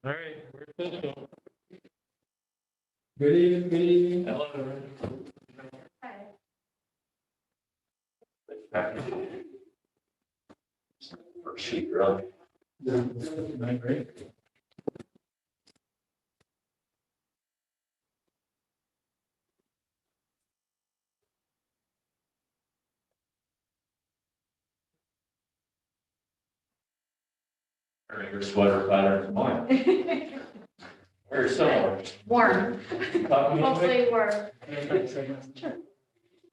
All right, we're official. Good evening, good evening. Hello. First sheet, really. Great. Your sweater pattern is mine. Very similar. Warm, mostly warm.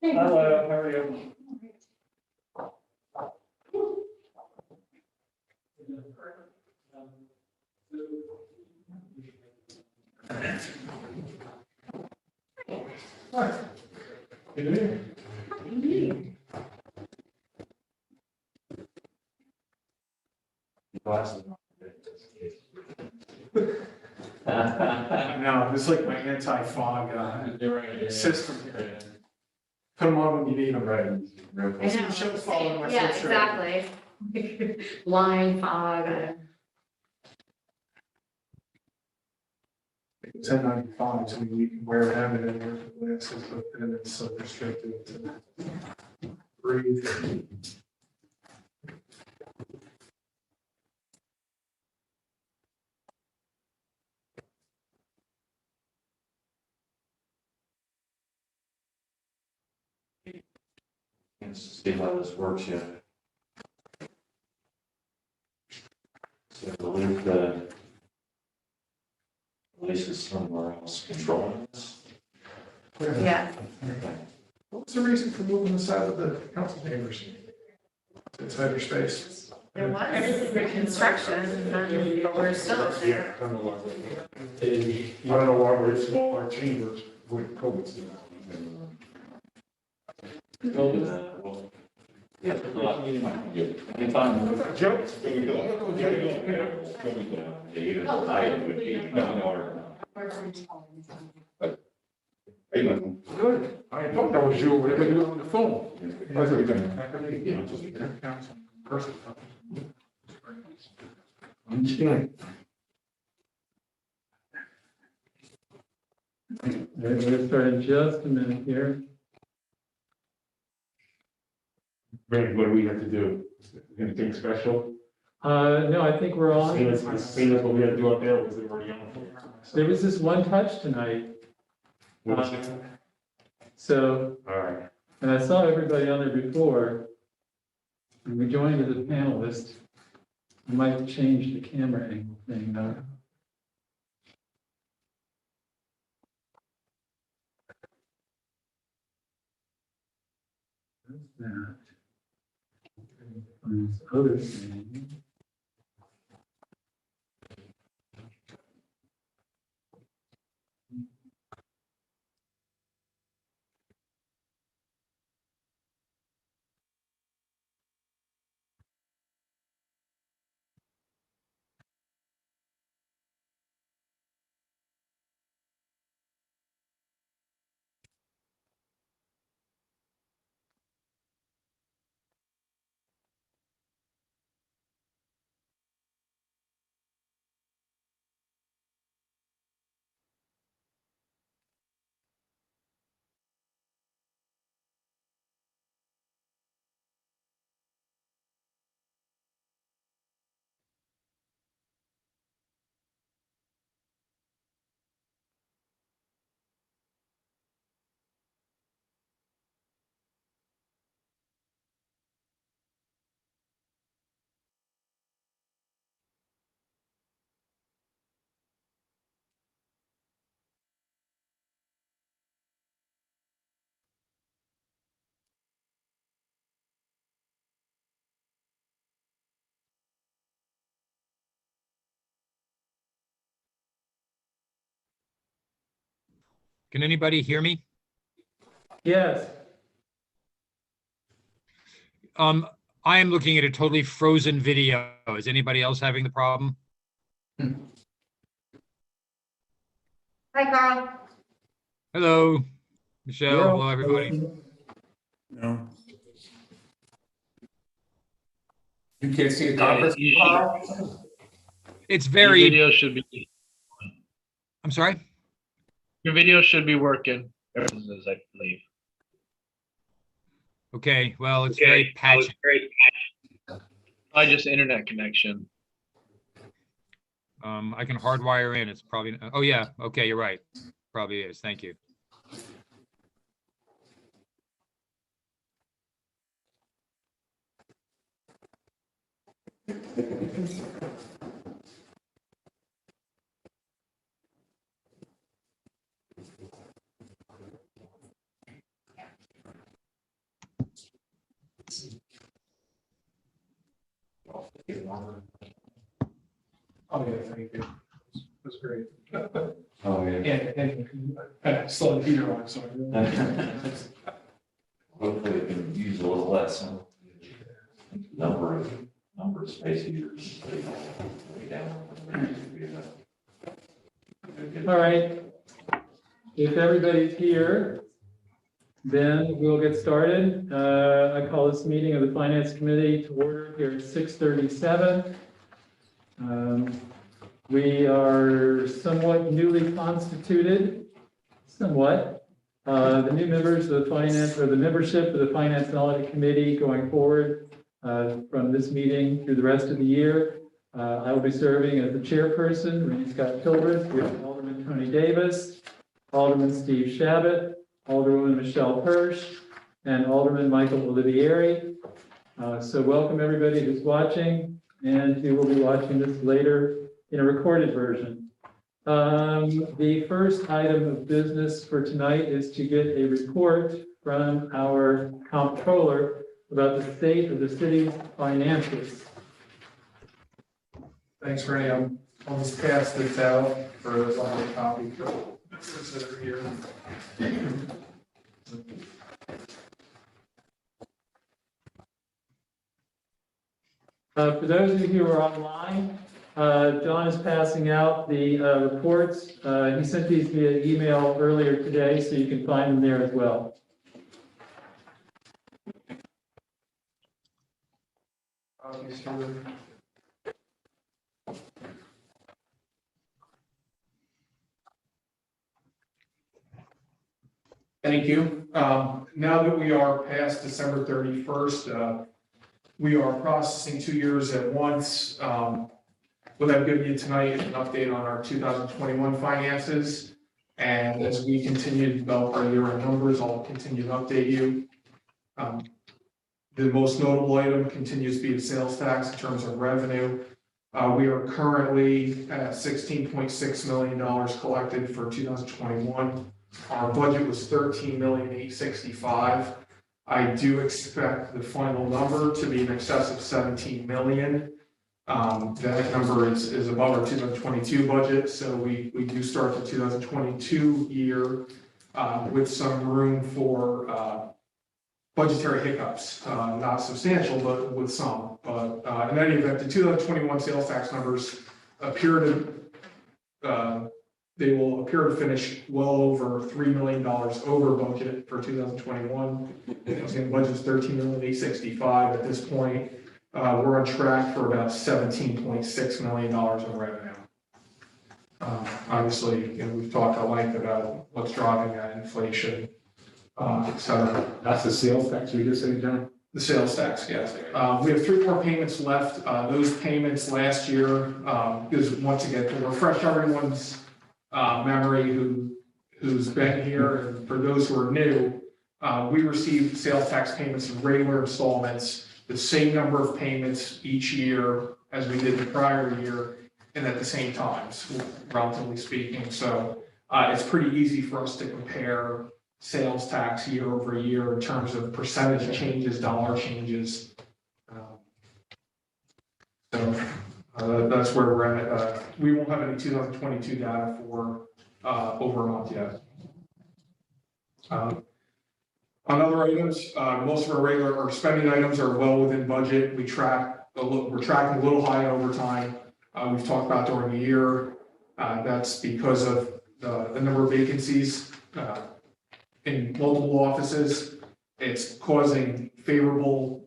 Hello, how are you? Good evening. Glasses. No, it's like my anti-fog system here. Put them on when you need them. I know. Shows following my Yeah, footsteps. exactly. Line fog. 1095, so you can wear it, have it in there for glasses, but then it's so restricted to breathe. Can't see how this works yet. So I believe the police is somewhere else controlling this. Yeah. What was the reason for moving the side of the council chambers? It's better space. There was construction, and then we're still there. I don't know why we're smaller chambers with COVID. Yeah. Anytime. Joe? Even tonight would be more. Good. I thought that was you, we were doing on the phone. How's everything? We're gonna start in just a minute here. Randy, what do we have to do? Anything special? No, I think we're on. Same as what we had to do out there, was it already on? There was this one touch tonight, What was it? so, All right. and I saw everybody on there before. And we joined as a panelist. I might change the camera angle thing, though. What's that? On this other thing. Can anybody hear me? Yes. I am looking at a totally frozen video. Is anybody else having the problem? Hi, Carl. Hello, Michelle. Hello, everybody. No. You can't see the conference? It's Your very, video should be, I'm sorry? your video should be working. Everything is, I believe. Okay, well, it's very patchy. I just internet connection. I can hardwire in. It's probably, oh yeah, okay, you're right. Probably is. Thank you. Oh, yeah, thank you. That's great. Oh, yeah. And still in Peter on, so. Hopefully it can use a little less, huh? Number of space heaters. Way down. All right. If everybody's here, then we'll get started. I call this meeting of the Finance Committee to order here at 6:37. We are somewhat newly constituted, somewhat. The new members of the finance, or the membership of the Finance and Audit Committee going forward from this meeting through the rest of the year. I will be serving as the chairperson, Renee Scott Childress. We have Alderman Tony Davis, Alderman Steve Shabbat, Alderwoman Michelle Hirsch, and Alderman Michael Olivieri. So welcome everybody who's watching and who will be watching this later in a recorded version. The first item of business for tonight is to get a report from our comptroller about the state of the city's finances. Thanks, Renee. I'll just pass this out for those on the copy. Consider here. For those of you who are online, John is passing out the reports. He sent these via email earlier today, so you can find them there as well. Thank you. Now that we are past December 31st, we are processing 2 years at once. What I've given you tonight is an update on our 2021 finances. And as we continue to develop our year-end numbers, I'll continue to update you. The most notable item continues to be the sales tax in terms of revenue. We are currently at $16.6 million collected for 2021. Our budget was $13,865,000. I do expect the final number to be in excess of 17 million. That number is above our 2022 budget, so we do start the 2022 year with some room for budgetary hiccups, not substantial, but with some. But in any event, the 2021 sales tax numbers appear to they will appear to finish well over $3 million over budget for 2021. Again, budget's $13,865,000 at this point. We're on track for about $17.6 million in revenue. Obviously, we've talked at length about what's driving that inflation, et cetera. That's the sales tax you just said, John? The sales tax, yes. We have 3 more payments left. Those payments last year, is once again to refresh everyone's memory who's been here, and for those who are new, we received sales tax payments in regular installments, the same number of payments each year as we did the prior year, and at the same times, relatively speaking. So it's pretty easy for us to compare sales tax year over year in terms of percentage changes, dollar changes. That's where we're at. We won't have any 2022 data for over a month yet. On other items, most of our regular spending items are well within budget. We're tracking a little high over time. We've talked about during the year. That's because of the number of vacancies in multiple offices. It's causing favorable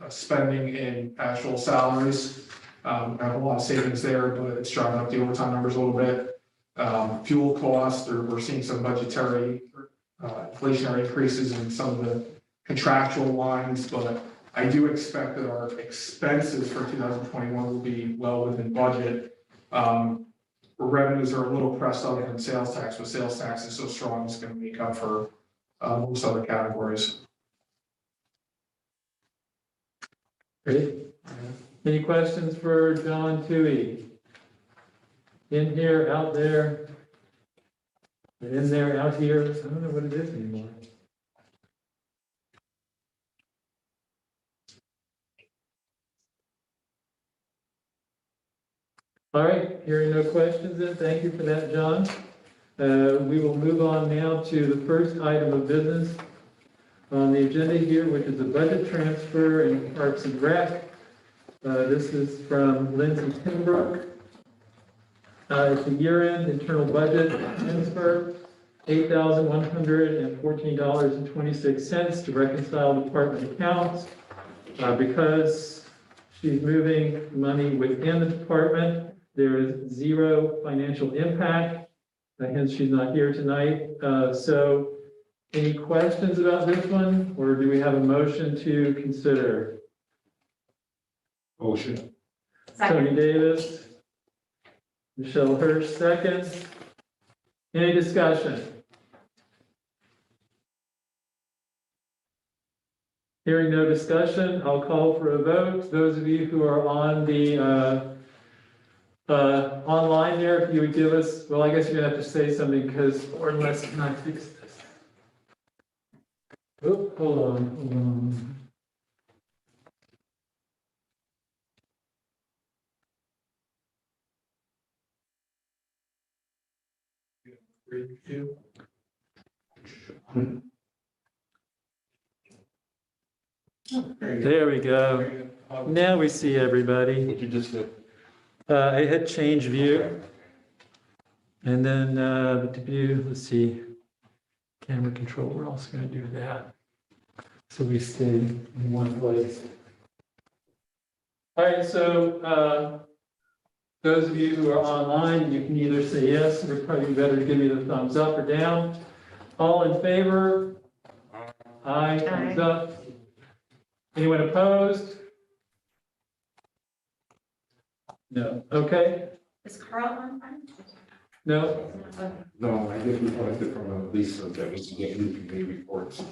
spending in actual salaries. I have a lot of savings there, but it's driving up the overtime numbers a little bit. Fuel costs, we're seeing some budgetary inflationary increases in some of the contractual lines, but I do expect that our expenses for 2021 will be well within budget. Revenues are a little pressed up in sales tax, but sales tax is so strong, it's going to make up for most other categories. Great. Any questions for John Toohey? In here, out there? In there, out here? I don't know what it is anymore. All right, hearing no questions then, thank you for that, John. We will move on now to the first item of business on the agenda here, which is a budget transfer in Parks and Rec. This is from Lindsay Timbrook. It's a year-end internal budget transfer, $8,114.26 to reconcile department accounts. Because she's moving money within the department, there is zero financial impact, hence she's not here tonight. So any questions about this one, or do we have a motion to consider? Motion. Tony Davis, Michelle Hirsch, seconds. Any discussion? Hearing no discussion, I'll call for a vote. Those of you who are on the online there, if you would give us, well, I guess you're gonna have to say something because, or unless can I fix this? Oh, hold on. There we go. Now we see everybody. What you just did. I hit change view. And then the view, let's see, camera control, we're also going to do that. So we stay in one place. All right, so those of you who are online, you can either say yes, or probably better to give me the thumbs up or down. All in favor? Aye, thumbs up. Anyone opposed? No. Okay. Is Carl on? No. No, I guess we collected from Lisa that was getting the reports.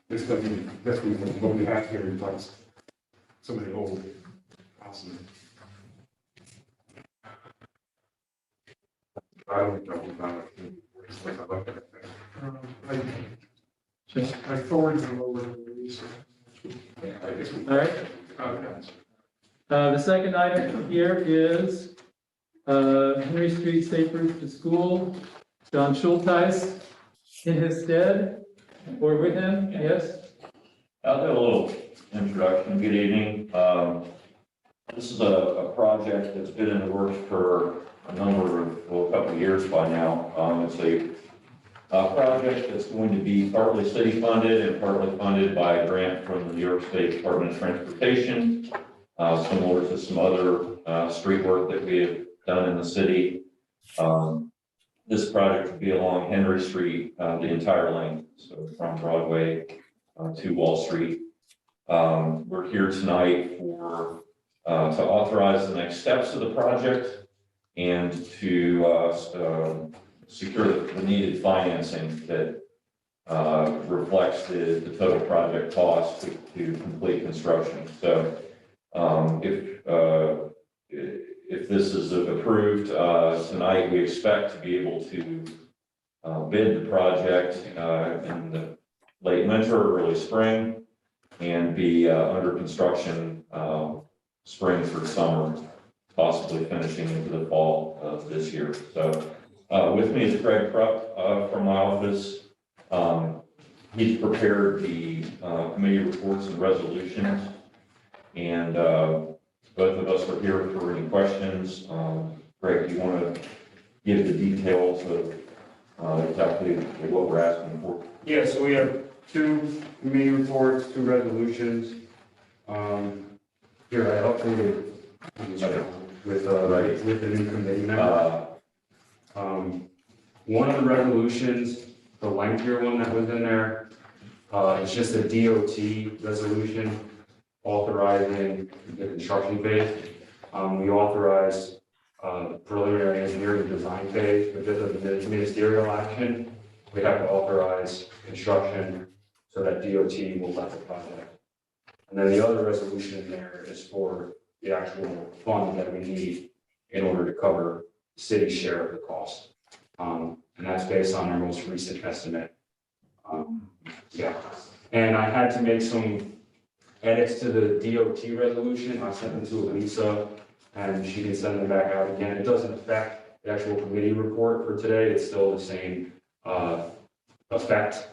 This doesn't, that's what we have here in place. Some of the old houses. I don't know about it. I forwarded them over to Lisa. I guess we. All right. Okay. The second item here is Henry Street Safe Route to School. John Schulteis in his stead, or with him, yes? I'll do a little introduction. Good evening. This is a project that's been in the works for a couple of years by now. It's a project that's going to be partly city funded and partly funded by a grant from the New York State Department of Transportation, similar to some other street work that we have done in the city. This project will be along Henry Street, the entire length, so from Broadway to Wall Street. We're here tonight to authorize the next steps of the project and to secure the needed financing that reflects the total project cost to complete construction. So if this is approved tonight, we expect to be able to bid the project in the late winter or early spring and be under construction spring through summer, possibly finishing into the fall of this year. So with me is Greg Krupp from my office. He's prepared the committee reports and resolutions, and both of us are here for any questions. Greg, do you want to give the details of exactly what we're asking for? Yeah, so we have two committee reports, two resolutions. Here, I updated with the new committee member. One of the resolutions, the lengthier one that was in there, is just a DOT resolution authorizing the construction phase. We authorized preliminary engineering design phase, but this is a ministerial action. We have to authorize construction so that DOT will let the project. And then the other resolution in there is for the actual fund that we need in order to cover the city's share of the cost. And that's based on our most recent estimate. Yeah, and I had to make some edits to the DOT resolution. I sent them to Elisa, and she can send them back out again. It doesn't affect the actual committee report for today. It's still the same effect,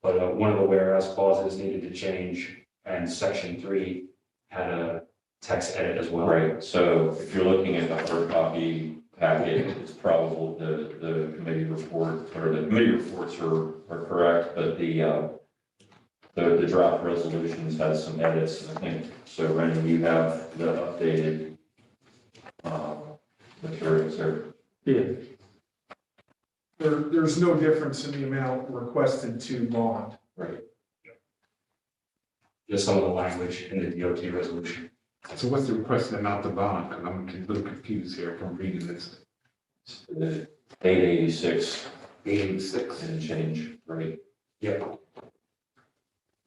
but one of the whereas clauses needed to change, and section 3 had a text edit as well. Right, so if you're looking at the hard copy packet, it's probable the committee report, or the committee reports are correct, but the draft resolutions has some edits, I think. So Randy, you have the updated materials there. Yeah, There's no difference in the amount requested to bond. Right. Just some of the language in the DOT resolution. So what's the requested amount to bond? Because I'm a little confused here from reading this. 886 886. and change, right? Yeah.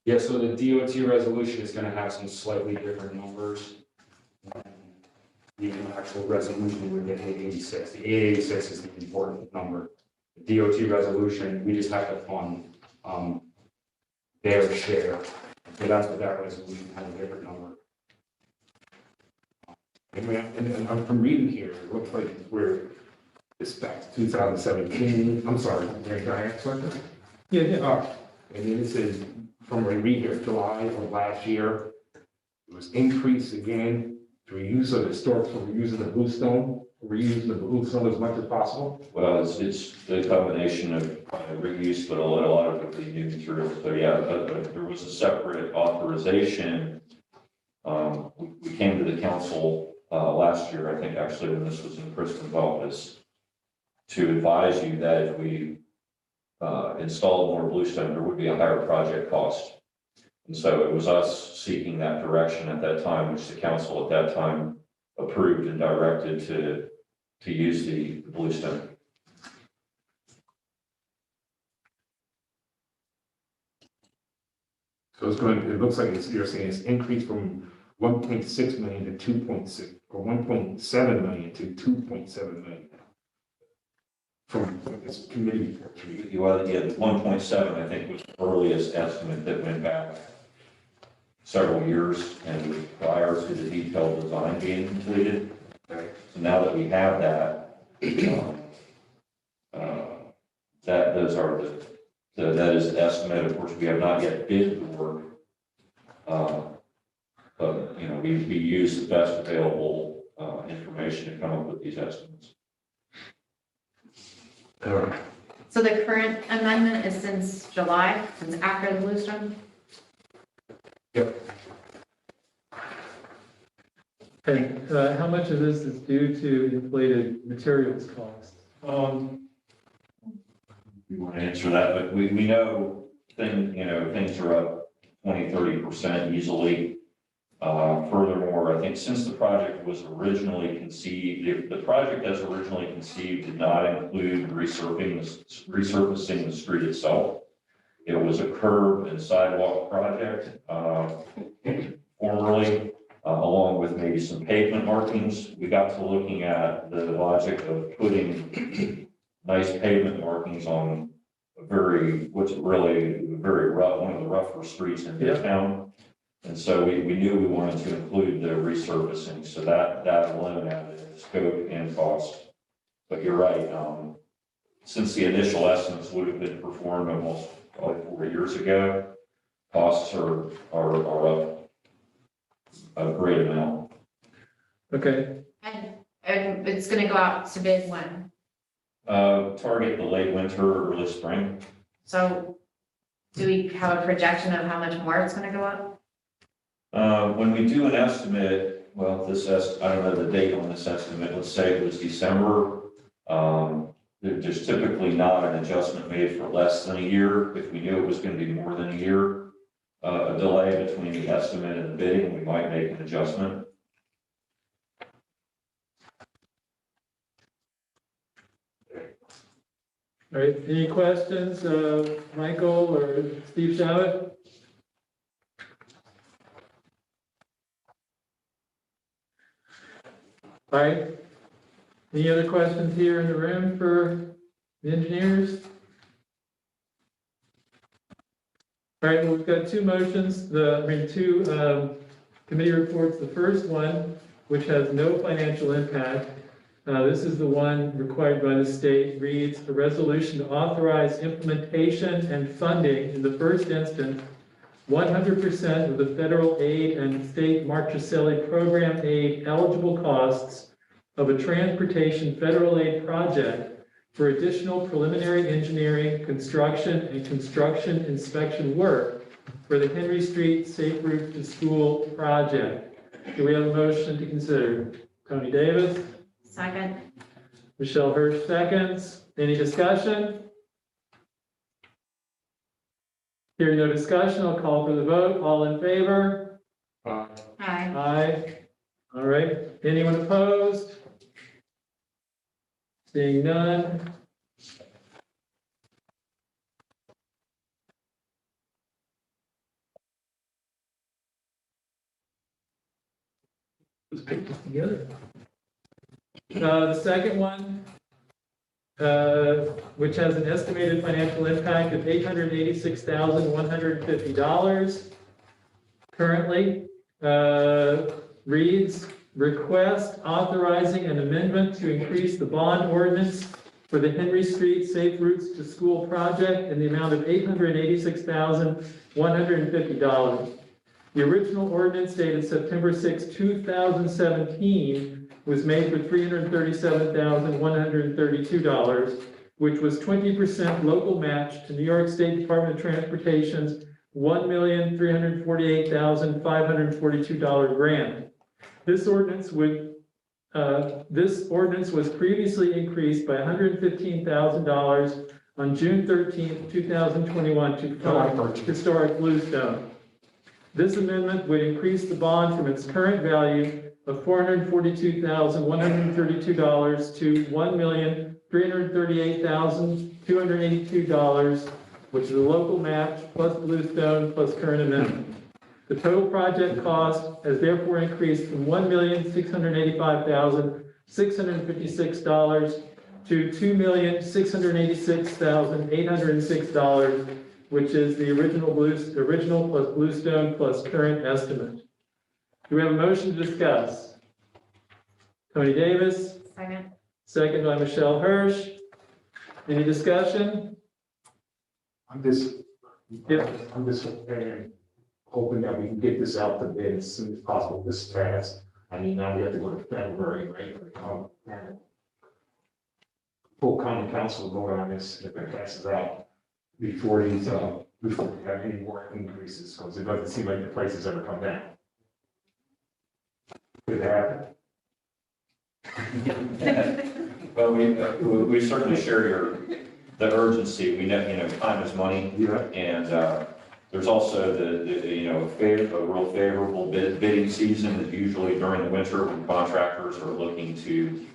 Yeah, so the DOT resolution is gonna have some slightly different numbers. The actual resolution would get 886. The 886 is the important number. The DOT resolution, we just have to fund their share. So that's what that resolution has a different number. And I'm from reading here, it looks like it's back to 2017. I'm sorry, can I ask something? yeah. And then it says, from what I read here, July of last year, it was increased again to reuse of the historic, so we're using the bluestone, we're using the bluestone as much as possible. Well, it's the combination of reuse, but a lot of it will be new material. So yeah, there was a separate authorization. We came to the council last year, I think actually when this was in Kristen's office, to advise you that if we installed more bluestone, there would be a higher project cost. And so it was us seeking that direction at that time, which the council at that time approved and directed to use the bluestone. So it's going, it looks like you're saying it's increased from 1.6 million to 2.6, or 1.7 million to 2.7 million. From this committee report. Well, yeah, 1.7, I think, was the earliest estimate that went back several years and was prior to the detailed design being completed. Right. So now that we have that, those are that is the estimate. Of course, we have not yet bid the work, but you know, we use the best available information to come up with these estimates. So the current amendment is since July, since after the bluestone? And how much of this is due to inflated materials costs? We want to answer that, but we know things are up 20-30% easily. Furthermore, I think since the project was originally conceived, the project as originally conceived did not include resurfacing the street itself. It was a curb and sidewalk project formerly, along with maybe some pavement markings. We got to looking at the logic of putting nice pavement markings on what's really very rough, one of the rougher streets in town. And so we knew we wanted to include the resurfacing, so that alone added scope and cost. But you're right, since the initial estimates would have been performed almost probably 4 years ago, costs are up a great amount. Okay, And it's gonna go out to bid when? Target the late winter, early spring. So do we have a projection of how much more it's gonna go up? When we do an estimate, well, I don't know the date on this estimate, let's say it was December. There's typically not an adjustment made for less than a year. If we knew it was going to be more than a year, a delay between the estimate and the bidding, we might make an adjustment. All right, any questions, Michael or Steve Shabbat? All right, any other questions here in the room for the engineers? All right, well, we've got two motions, two committee reports. The first one, which has no financial impact, this is the one required by the state, reads a resolution to authorize implementation and funding in the first instance 100% of the federal aid and state Marchicelli program aid eligible costs of a transportation federal aid project for additional preliminary engineering, construction, and construction inspection work for the Henry Street Safe Route to School project. Do we have a motion to consider? Tony Davis? Second. Michelle Hirsch seconds. Any discussion? Hearing no discussion, I'll call for the vote. All in favor? Aye. Aye. All right. Anyone opposed? Seeing none. Let's pick this together. The second one, which has an estimated financial impact of $886,150 currently, reads, request authorizing an amendment to increase the bond ordinance for the Henry Street Safe Routes to School project in the amount of $886,150. The original ordinance dated September 6, 2017 was made for $337,132, which was 20% local match to New York State Department of Transportation's $1,348,542 grant. This ordinance was previously increased by $115,000 on June 13, 2021 to fund historic bluestone. This amendment would increase the bond from its current value of $442,132 to $1,338,282, which is a local match plus bluestone plus current amendment. The total project cost has therefore increased from $1,685,656 to $2,686,806, which is the original plus bluestone plus current estimate. Do we have a motion to discuss? Tony Davis, Second. second by Michelle Hirsch. Any discussion? I'm just, Yep. I'm just hoping that we can get this out to bid as soon as possible this fast. I mean, now we have to go to February, right? And full common council vote on this, if it passes out before before we have any more increases, because it doesn't seem like the prices ever come down. Could it happen? Well, we certainly share the urgency. We know, time is money. Yeah. And there's also the a real favorable bidding season is usually during the winter when contractors are looking to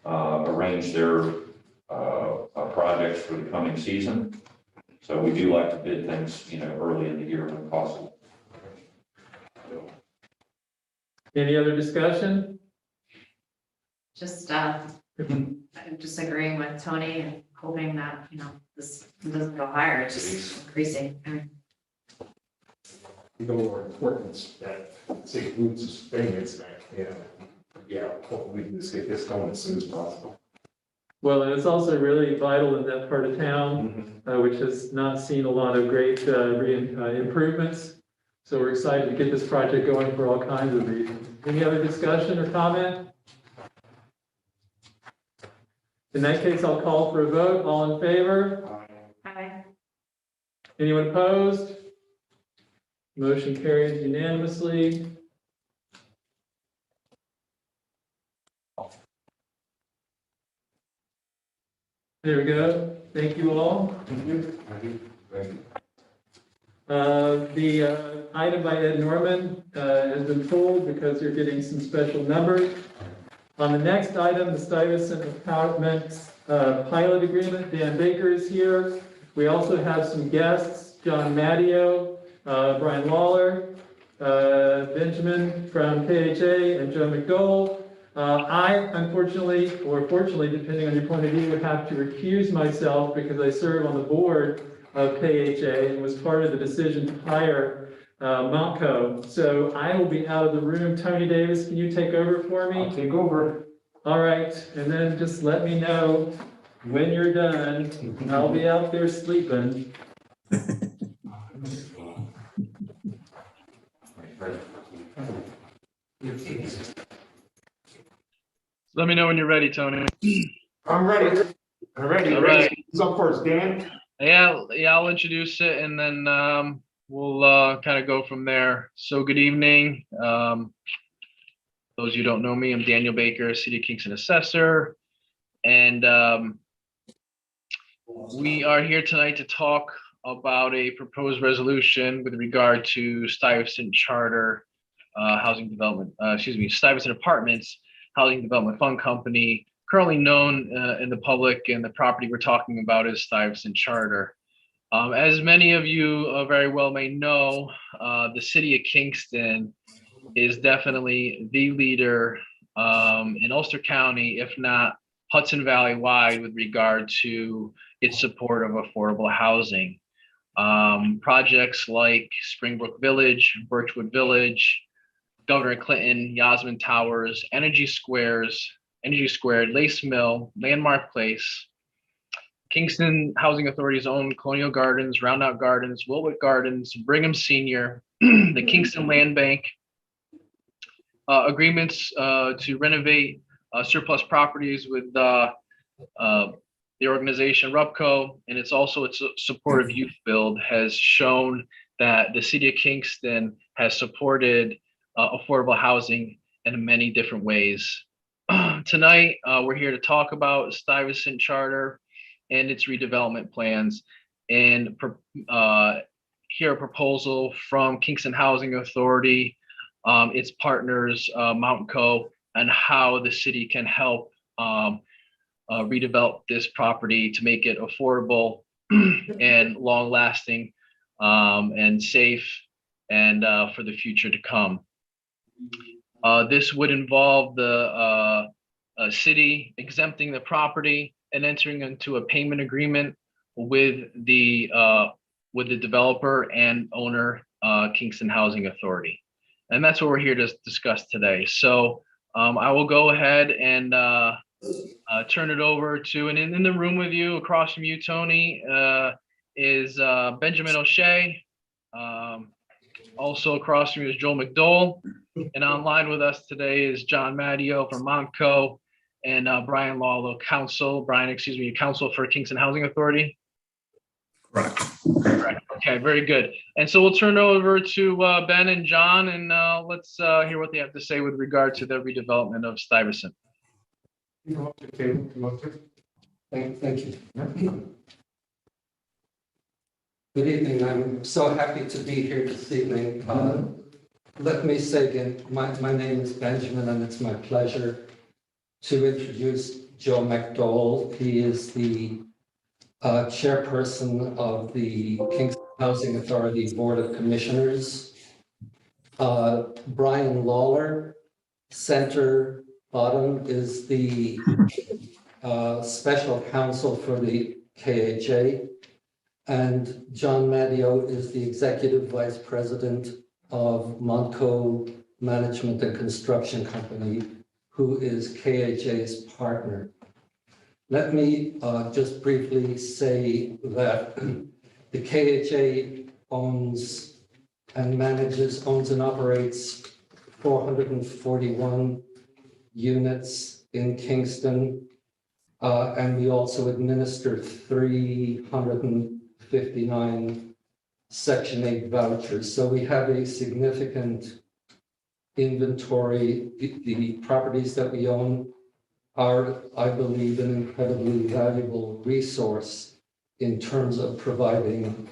arrange their projects for the coming season. So we do like to bid things, early in the year when possible. Any other discussion? Just, I'm just agreeing with Tony and hoping that, this doesn't go higher, it's just increasing. More importance that safe routes is famous that, hopefully we can just get this going as soon as possible. Well, and it's also really vital in that part of town, which has not seen a lot of great improvements. So we're excited to get this project going for all kinds of reasons. Any other discussion or comment? In that case, I'll call for a vote. All in favor? Aye. Anyone opposed? Motion carries unanimously. There we go. Thank you all. Thank you. Thank you. The item by Ed Norman has been pulled because you're getting some special numbers. On the next item, the Stuyvesant Apartments pilot agreement, Dan Baker is here. We also have some guests, John Matteo, Brian Lawler, Benjamin from KHA, and Joe McDowell. I unfortunately, or fortunately, depending on your point of view, would have to recuse myself because I serve on the board of KHA and was part of the decision to hire Montco. So I will be out of the room. Tony Davis, can you take over for me? I'll take over. All right, and then just let me know when you're done. I'll be out there sleeping. Let me know when you're ready, Tony. I'm ready. I'm ready. All right. Who's up first, Dan? Yeah, I'll introduce it and then we'll kind of go from there. So good evening. Those of you who don't know me, I'm Daniel Baker, City of Kingston Assessor. And we are here tonight to talk about a proposed resolution with regard to Stuyvesant Charter Housing Development, Stuyvesant Apartments Housing Development Fund Company, currently known in the public, and the property we're talking about is Stuyvesant Charter. As many of you very well may know, the City of Kingston is definitely the leader in Ulster County, if not Hudson Valley wide, with regard to its support of affordable housing. Projects like Springbrook Village, Birchwood Village, Governor Clinton, Yasmin Towers, Energy Squared, Lace Mill, Landmark Place, Kingston Housing Authority's own Colonial Gardens, Roundout Gardens, Wilwick Gardens, Brigham Senior, the Kingston Land Bank, agreements to renovate surplus properties with the organization RUPCO, and it's also its support of youth build has shown that the City of Kingston has supported affordable housing in many different ways. Tonight, we're here to talk about Stuyvesant Charter and its redevelopment plans, and hear a proposal from Kingston Housing Authority, its partners, Mountain and how the city can help redevelop this property to make it affordable and long-lasting and safe and for the future to come. This would involve the city exempting the property and entering into a payment agreement with the developer and owner, Kingston Housing Authority. And that's what we're here to discuss today. So I will go ahead and turn it over to, and in the room with you, across from you, Tony, is Benjamin O'Shea. Also across from you is Joel McDowell. And online with us today is John Matteo from Montco and Brian Lawler, counsel for Kingston Housing Authority. Correct. Correct. Okay, very good. And so we'll turn it over to Ben and John, and let's hear what they have to say with regard to the redevelopment of Stuyvesant. Thank you. Good evening. I'm so happy to be here this evening. Let me say again, my name is Benjamin, and it's my pleasure to introduce Joe McDowell. He is the chairperson of the Kingston Housing Authority Board of Commissioners. Brian Lawler, center bottom, is the special counsel for the KHA. And John Matteo is the executive vice president of Montco Management and Construction Company, who is KHA's partner. Let me just briefly say that the KHA owns and operates 441 units in Kingston, and we also administer 359 Section 8 vouchers. So we have a significant inventory. The properties that we own are, I believe, an incredibly valuable resource in terms of providing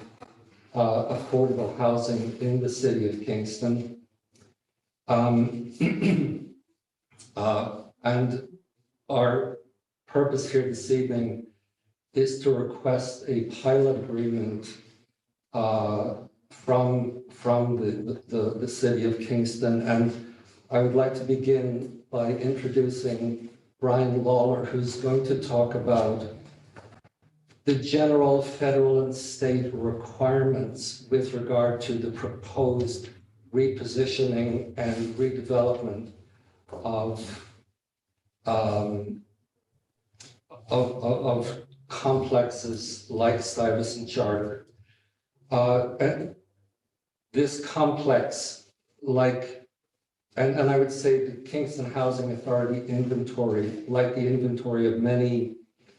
affordable housing in the city of Kingston. And our purpose here this evening is to request a pilot agreement from the city of Kingston. And I would like to begin by introducing Brian Lawler, who's going to talk about the general federal and state requirements with regard to the proposed repositioning and redevelopment of complexes like Stuyvesant Charter. And this complex, and I would say the Kingston Housing Authority inventory, like the inventory of many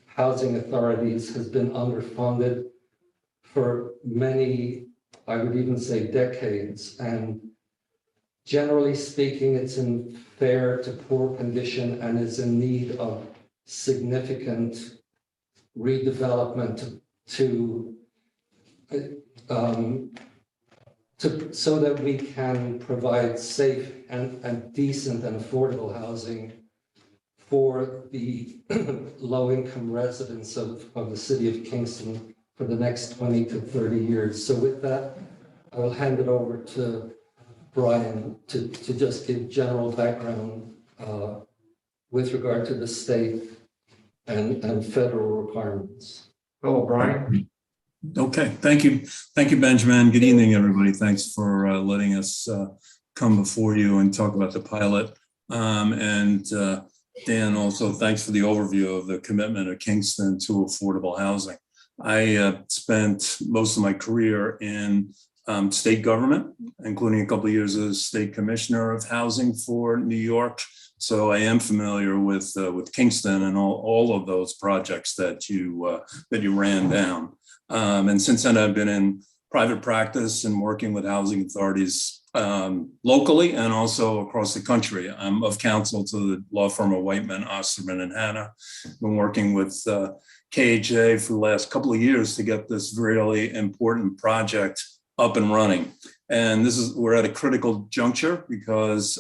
housing authorities, has been underfunded for many, I would even say decades. And generally speaking, it's in fair to poor condition and is in need of significant redevelopment so that we can provide safe and decent and affordable housing for the low-income residents of the city of Kingston for the next 20 to 30 years. So with that, I will hand it over to Brian to just give general background with regard to the state and federal requirements. Hello, Brian. Okay, thank you. Thank you, Benjamin. Good evening, everybody. Thanks for letting us come before you and talk about the pilot. Dan, also thanks for the overview of the commitment of Kingston to affordable housing. I spent most of my career in state government, including a couple of years as state commissioner of housing for New York. So I am familiar with Kingston and all of those projects that you ran down. And since then, I've been in private practice and working with housing authorities locally and also across the country. I'm of counsel to the law firm of Whiteman, Osterman, and Hanna. Been working with KHA for the last couple of years to get this really important project up and running. And we're at a critical juncture because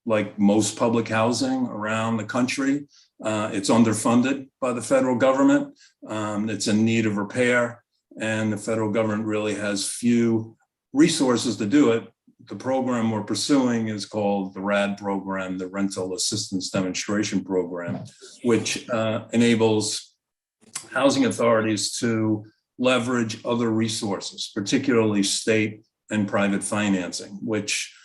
like most public housing around the country, it's underfunded by the federal government. It's in need of repair, and the federal government really has few resources to do it. The program we're pursuing is called the RAD program, the Rental Assistance Demonstration Program, which enables housing authorities to leverage other resources, particularly state and private financing, which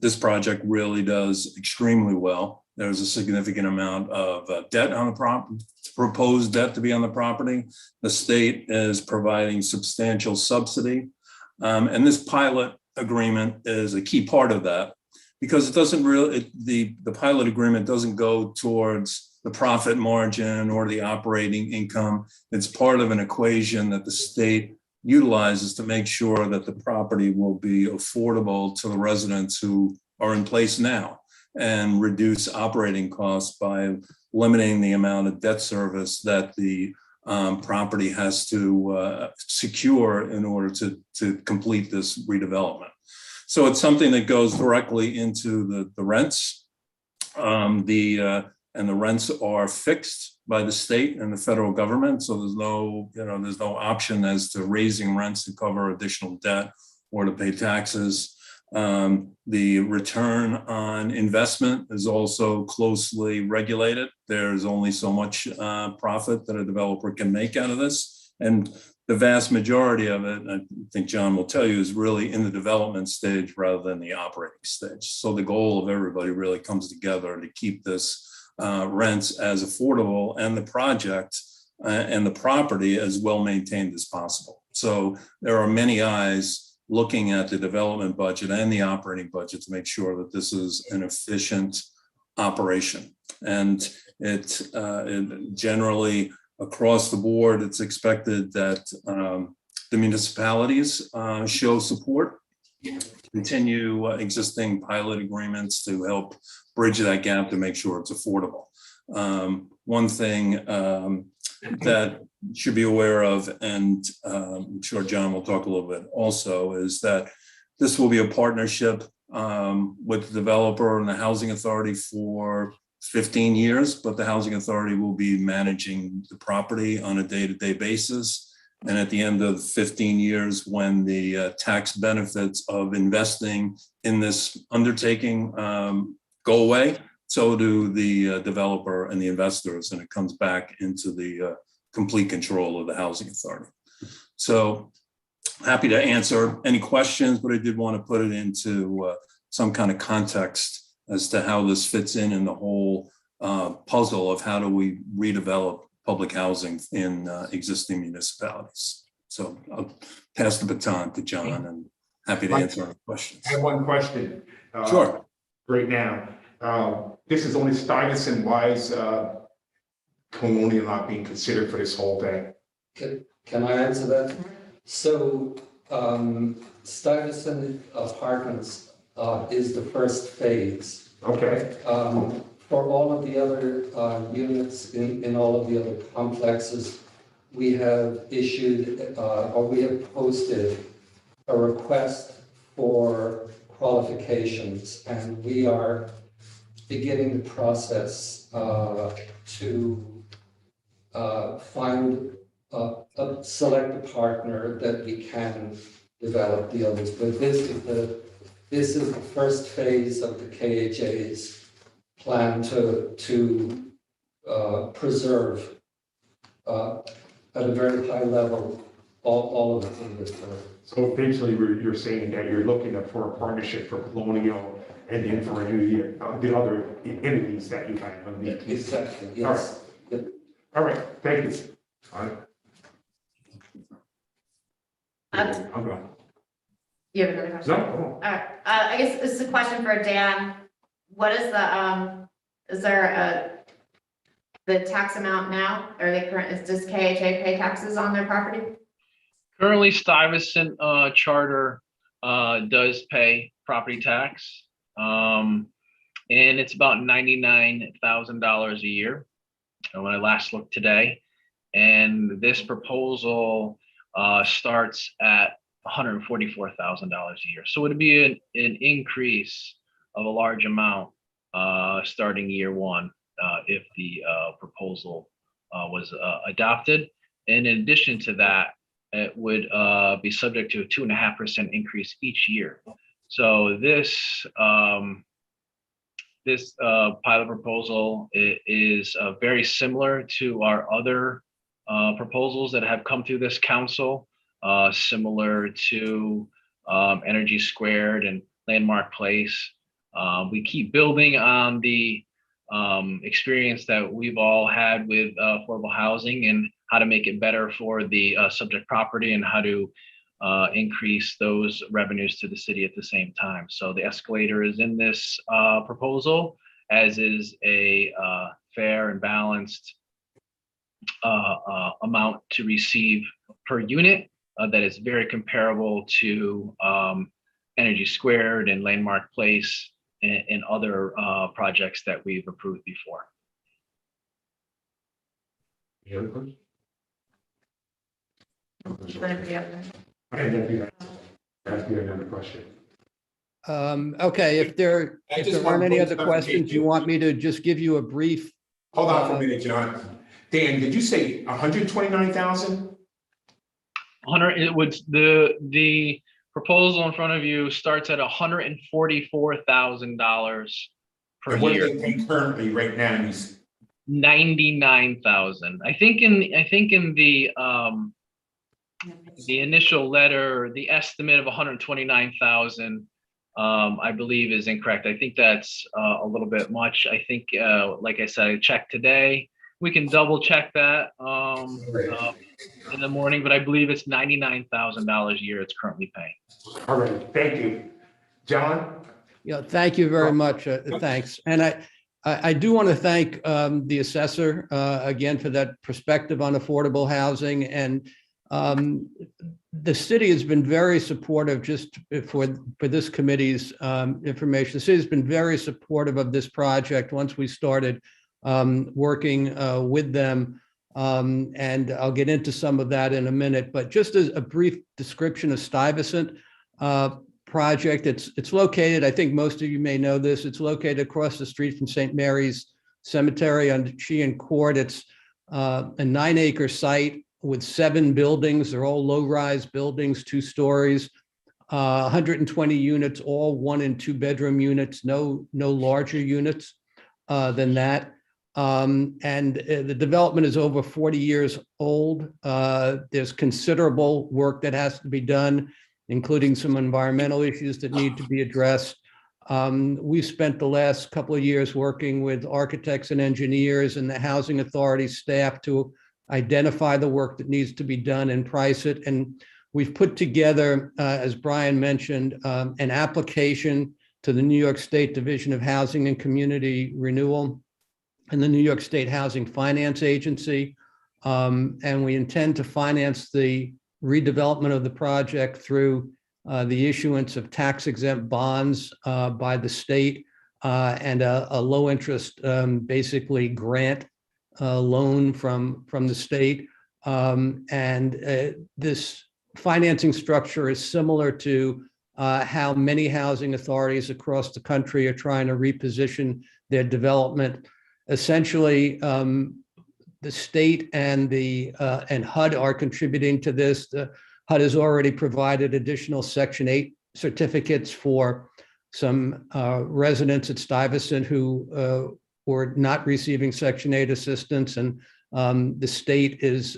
this project really does extremely well. There's a significant amount of debt on the property, proposed debt to be on the property. The state is providing substantial subsidy. And this pilot agreement is a key part of that because it doesn't really, the pilot agreement doesn't go towards the profit margin or the operating income. It's part of an equation that the state utilizes to make sure that the property will be affordable to the residents who are in place now and reduce operating costs by limiting the amount of debt service that the property has to secure in order to complete this redevelopment. So it's something that goes directly into the rents. And the rents are fixed by the state and the federal government. So there's no option as to raising rents to cover additional debt or to pay taxes. The return on investment is also closely regulated. There's only so much profit that a developer can make out of this. And the vast majority of it, I think John will tell you, is really in the development stage rather than the operating stage. So the goal of everybody really comes together to keep this rents as affordable and the project and the property as well maintained as possible. So there are many eyes looking at the development budget and the operating budget to make sure that this is an efficient operation. And it generally across the board, it's expected that the municipalities show support, continue existing pilot agreements to help bridge that gap to make sure it's affordable. One thing that you should be aware of, and I'm sure John will talk a little bit also, is that this will be a partnership with the developer and the housing authority for 15 years, but the housing authority will be managing the property on a day-to-day basis. And at the end of 15 years, when the tax benefits of investing in this undertaking go away, so do the developer and the investors, and it comes back into the complete control of the housing authority. So happy to answer any questions, but I did want to put it into some kind of context as to how this fits in the whole puzzle of how do we redevelop public housing in existing municipalities. So I'll pass the baton to John, and happy to answer any questions. I have one question. Sure. Right now, this is only Stuyvesant. Why is Colonial not being considered for this whole thing? Can I answer that? So Stuyvesant Apartments is the first phase. Okay. For all of the other units in all of the other complexes, we have issued or we have posted a request for qualifications, and we are beginning the process to select a partner that we can develop the others. But this is the first phase of the KHA's plan to preserve at a very high level all of the inventory. So eventually, you're saying that you're looking for a partnership for Colonial and then for the other entities that you have on the. Exactly, yes. All right, thank you. All right. I'm going. You have another question? No, All right, I guess this is a question for Dan. What is is there the tax amount now? Are they current, does KHA pay taxes on their property? Currently, Stuyvesant Charter does pay property tax. And it's about $99,000 a year when I last looked today. And this proposal starts at $144,000 a year. So it would be an increase of a large amount starting year one if the proposal was adopted. And in addition to that, it would be subject to a 2.5% increase each year. So this pilot proposal is very similar to our other proposals that have come through this council, similar to Energy Squared and Landmark Place. We keep building on the experience that we've all had with affordable housing and how to make it better for the subject property and how to increase those revenues to the city at the same time. So the escalator is in this proposal, as is a fair and balanced amount to receive per unit that is very comparable to Energy Squared and Landmark Place and other projects that we've approved before. Any other questions? Anybody else? Okay, then you ask me another question. Okay, if there aren't any other questions, you want me to just give you a brief? Hold on for a minute, John. Dan, did you say 129,000? 100, it would, the proposal in front of you starts at $144,000 per And what year. do they pay currently right now? 99,000. I think in the initial letter, the estimate of 129,000, I believe is incorrect. I think that's a little bit much. I think, like I said, I checked today. We can double check that in the morning, but I believe it's $99,000 a year it's currently paying. All right, thank you. John? Yeah, thank you very much. Thanks. And I do want to thank the assessor again for that perspective on affordable housing. And The city has been very supportive, just for this committee's information. The city has been very supportive of this project once we started working with them. And I'll get into some of that in a minute, but just as a brief description of Stuyvesant project, it's located, I think most of you may know this, it's located across the street from St. Mary's Cemetery on Sheehan Court. It's a 9-acre site with 7 buildings. They're all low-rise buildings, 2 stories, 120 units, all 1 and 2 bedroom units, no larger units than that. The development is over 40 years old. There's considerable work that has to be done, including some environmental issues that need to be addressed. We've spent the last couple of years working with architects and engineers and the housing authority staff to identify the work that needs to be done and price it. And we've put together, as Brian mentioned, an application to the New York State Division of Housing and Community Renewal and the New York State Housing Finance Agency. And we intend to finance the redevelopment of the project through the issuance of tax-exempt bonds by the state and a low-interest, basically grant loan from the state. This financing structure is similar to how many housing authorities across the country are trying to reposition their development. Essentially, the state and HUD are contributing to this. The HUD has already provided additional Section 8 certificates for some residents at Stuyvesant who were not receiving Section 8 assistance, and the state is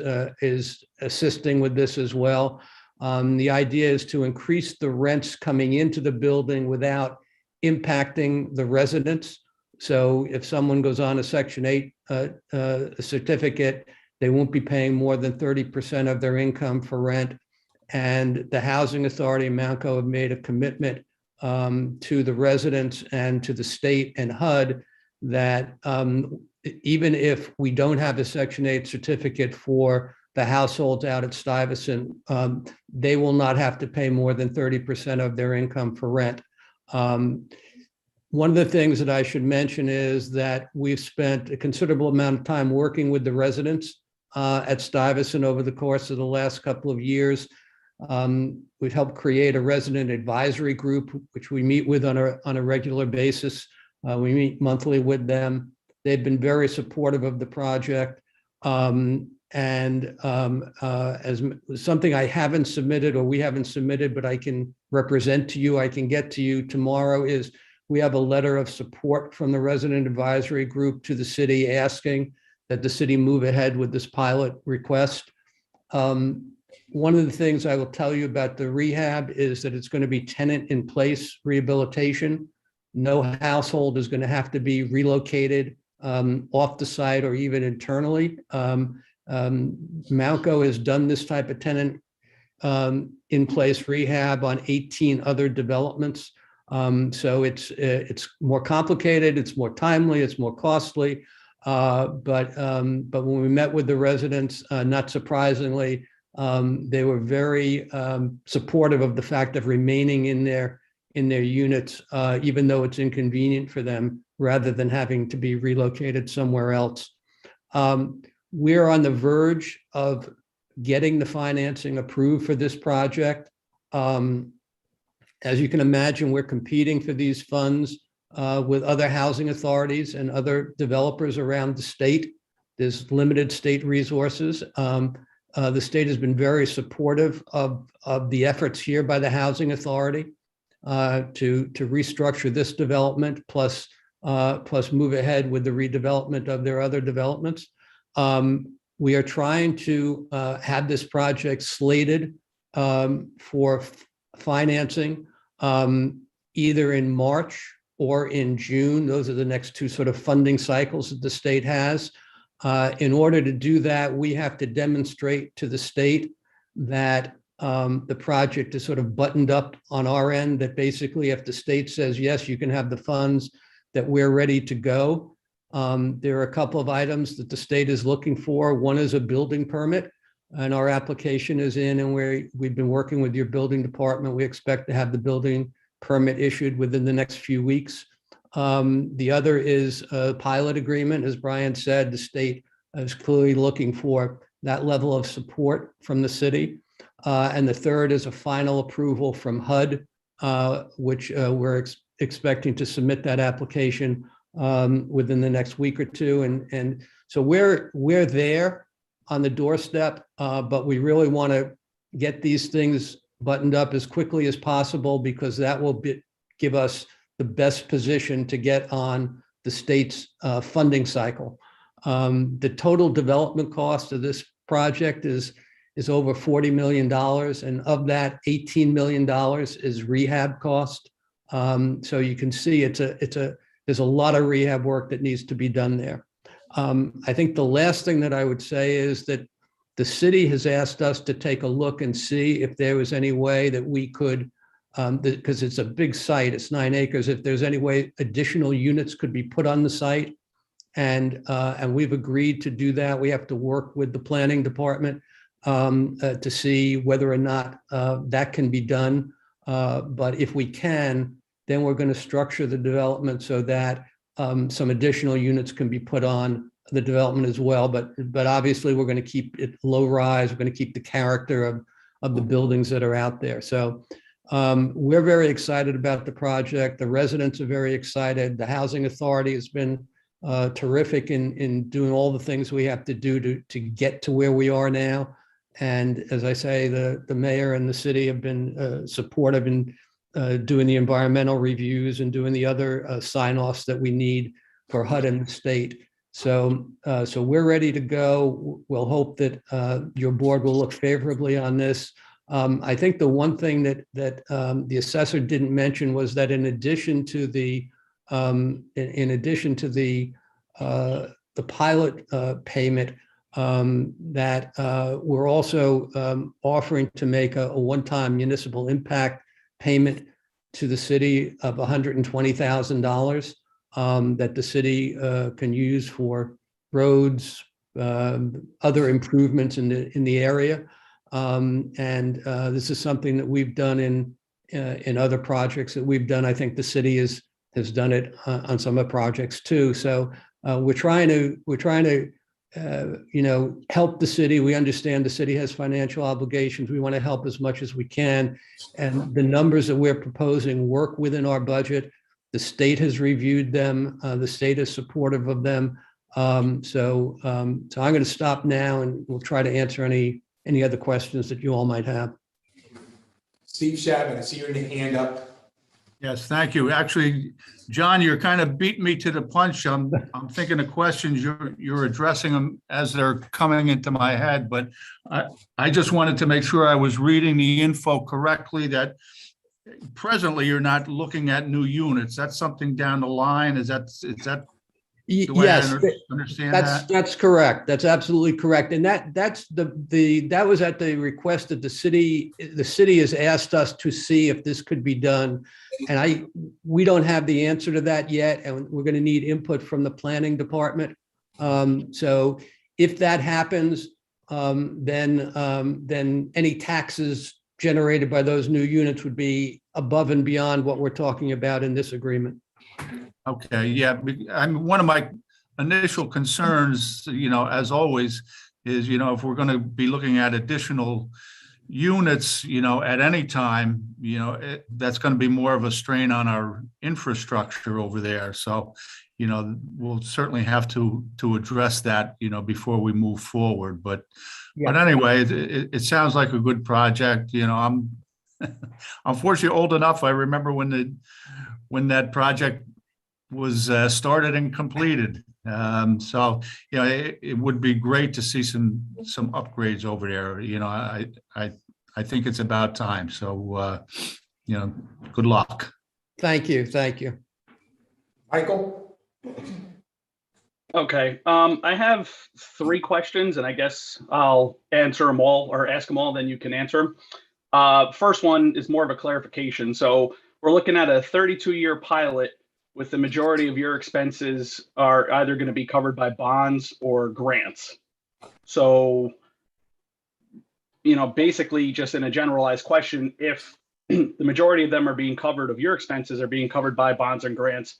assisting with this as well. The idea is to increase the rents coming into the building without impacting the residents. So if someone goes on a Section 8 certificate, they won't be paying more than 30% of their income for rent. And the Housing Authority in Mountco have made a commitment to the residents and to the state and HUD that even if we don't have a Section 8 certificate for the households out at Stuyvesant, they will not have to pay more than 30% of their income for rent. One of the things that I should mention is that we've spent a considerable amount of time working with the residents at Stuyvesant over the course of the last couple of years. We've helped create a resident advisory group, which we meet with on a regular basis. We meet monthly with them. They've been very supportive of the project. As something I haven't submitted or we haven't submitted, but I can represent to you, I can get to you tomorrow, is we have a letter of support from the resident advisory group to the city asking that the city move ahead with this pilot request. One of the things I will tell you about the rehab is that it's going to be tenant in place rehabilitation. No household is going to have to be relocated off the site or even internally. Mountco has done this type of tenant in place rehab on 18 other developments. So it's more complicated, it's more timely, it's more costly. But when we met with the residents, not surprisingly, they were very supportive of the fact of remaining in their units, even though it's inconvenient for them, rather than having to be relocated somewhere else. We're on the verge of getting the financing approved for this project. As you can imagine, we're competing for these funds with other housing authorities and other developers around the state. There's limited state resources. The state has been very supportive of the efforts here by the housing authority to restructure this development, plus move ahead with the redevelopment of their other developments. We are trying to have this project slated for financing either in March or in June. Those are the next 2 sort of funding cycles that the state has. In order to do that, we have to demonstrate to the state that the project is sort of buttoned up on our end, that basically if the state says, yes, you can have the funds, that we're ready to go. There are a couple of items that the state is looking for. One is a building permit. and our application is in, and we've been working with your building department. We expect to have the building permit issued within the next few weeks. The other is a pilot agreement. As Brian said, the state is clearly looking for that level of support from the city. And the third is a final approval from HUD, which we're expecting to submit that application within the next week or two. And so we're there on the doorstep, but we really want to get these things buttoned up as quickly as possible, because that will give us the best position to get on the state's funding cycle. The total development cost of this project is over $40 million, and of that, $18 million is rehab cost. So you can see there's a lot of rehab work that needs to be done there. I think the last thing that I would say is that the city has asked us to take a look and see if there was any way that we could, because it's a big site, it's 9 acres, if there's any way additional units could be put on the site. And we've agreed to do that. We have to work with the planning department to see whether or not that can be done. But if we can, then we're going to structure the development so that some additional units can be put on the development as well. But obviously, we're going to keep it low rise. We're going to keep the character of the buildings that are out there. So we're very excited about the project. The residents are very excited. The Housing Authority has been terrific in doing all the things we have to do to get to where we are now. And as I say, the mayor and the city have been supportive in doing the environmental reviews and doing the other sign-offs that we need for HUD and the state. So we're ready to go. We'll hope that your board will look favorably on this. I think the one thing that the assessor didn't mention was that in addition to the pilot payment, that we're also offering to make a one-time municipal impact payment to the city of $120,000 that the city can use for roads, other improvements in the area. And this is something that we've done in other projects that we've done. I think the city has done it on some of the projects too. So we're trying to help the city. We understand the city has financial obligations. We want to help as much as we can. And the numbers that we're proposing work within our budget. The state has reviewed them. The state is supportive of them. So I'm going to stop now, and we'll try to answer any other questions that you all might have. Steve Chapman, I see your hand up. Yes, thank you. Actually, John, you're kind of beating me to the punch. I'm thinking of questions. You're addressing them as they're coming into my head, but I just wanted to make sure I was reading the info correctly, that presently you're not looking at new units. That's something down the line. Is that the way Yes, I understand that? that's correct. That's absolutely correct. And that was at the request of the city. The city has asked us to see if this could be done. And we don't have the answer to that yet. And we're going to need input from the planning department. So if that happens, then any taxes generated by those new units would be above and beyond what we're talking about in this agreement. Okay, yeah, one of my initial concerns, as always, is, if we're going to be looking at additional units, at any time, that's going to be more of a strain on our infrastructure over there. So, we'll certainly have to address that, before we move forward. But anyway, it sounds like a good project. I'm unfortunately old enough. I remember when that project was started and completed. So, it would be great to see some upgrades over there. I think it's about time. So, good luck. Thank you. Thank you. Michael? Okay, I have 3 questions, and I guess I'll answer them all, or ask them all, then you can answer them. First one is more of a clarification. So we're looking at a 32-year pilot with the majority of your expenses are either going to be covered by bonds or grants. So basically just in a generalized question, if the majority of them are being covered, of your expenses are being covered by bonds and grants,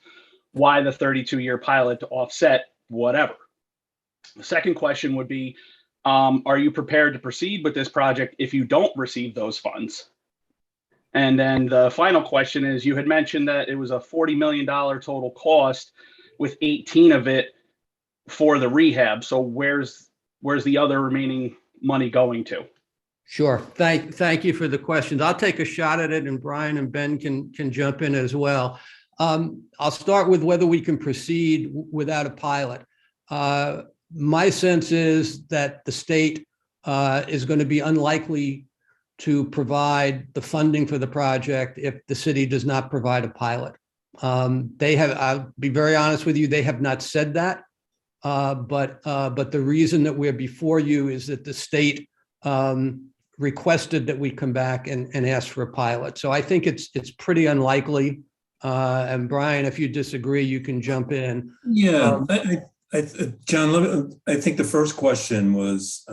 why the 32-year pilot to offset whatever? The second question would be, are you prepared to proceed with this project if you don't receive those funds? And then the final question is, you had mentioned that it was a $40 million total cost, with 18 of it for the rehab. So where's the other remaining money going to? Sure. Thank you for the questions. I'll take a shot at it, and Brian and Ben can jump in as well. I'll start with whether we can proceed without a pilot. My sense is that the state is going to be unlikely to provide the funding for the project if the city does not provide a pilot. I'll be very honest with you, they have not said that. But the reason that we're before you is that the state requested that we come back and ask for a pilot. So I think it's pretty unlikely. And Brian, if you disagree, you can jump in. Yeah, John, I think the first question was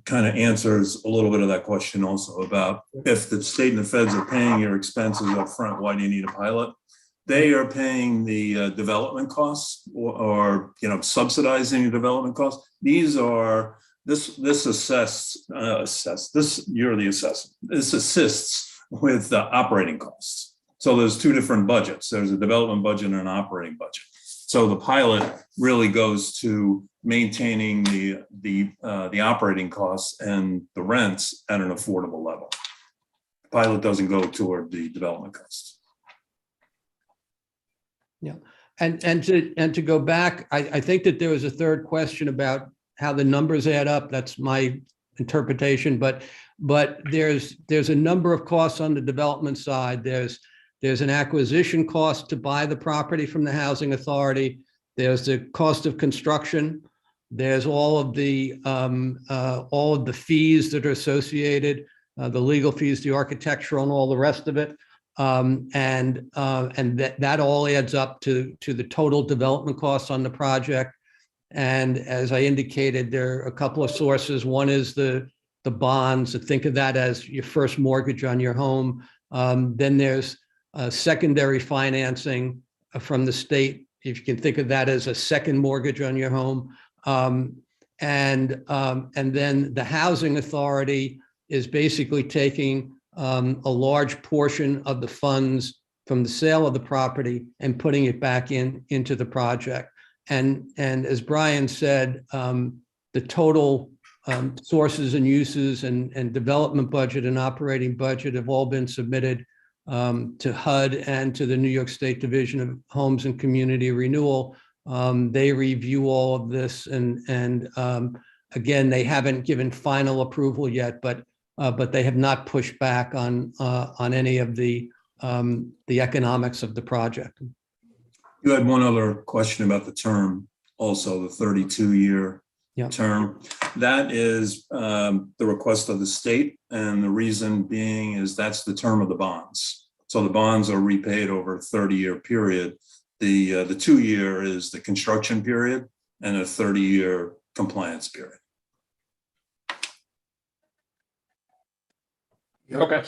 kind of answers a little bit of that question also about if the state and the feds are paying your expenses up front, why do you need a pilot? They are paying the development costs or subsidizing the development costs. These are this assists with the operating costs. So there's two different budgets. There's a development budget and an operating budget. So the pilot really goes to maintaining the operating costs and the rents at an affordable level. The pilot doesn't go toward the development costs. Yeah, and to go back, I think that there was a third question about how the numbers add up. That's my interpretation, but there's a number of costs on the development side. There's an acquisition cost to buy the property from the housing authority. There's the cost of construction. There's all of the fees that are associated, the legal fees, the architectural, and all the rest of it. And that all adds up to the total development costs on the project. And as I indicated, there are a couple of sources. One is the bonds. Think of that as your first mortgage on your home. Then there's secondary financing from the state, if you can think of that as a second mortgage on your home. And then the housing authority is basically taking a large portion of the funds from the sale of the property and putting it back into the project. And as Brian said, the total sources and uses and development budget and operating budget have all been submitted to HUD and to the New York State Division of Homes and Community Renewal. They review all of this, and again, they haven't given final approval yet, but they have not pushed back on any of the economics of the project. You had one other question about the term, also the 32-year term. That is the request of the state, and the reason being is that's the term of the bonds. So the bonds are repaid over a 30-year period. The 2-year is the construction period, and a 30-year compliance period. Okay.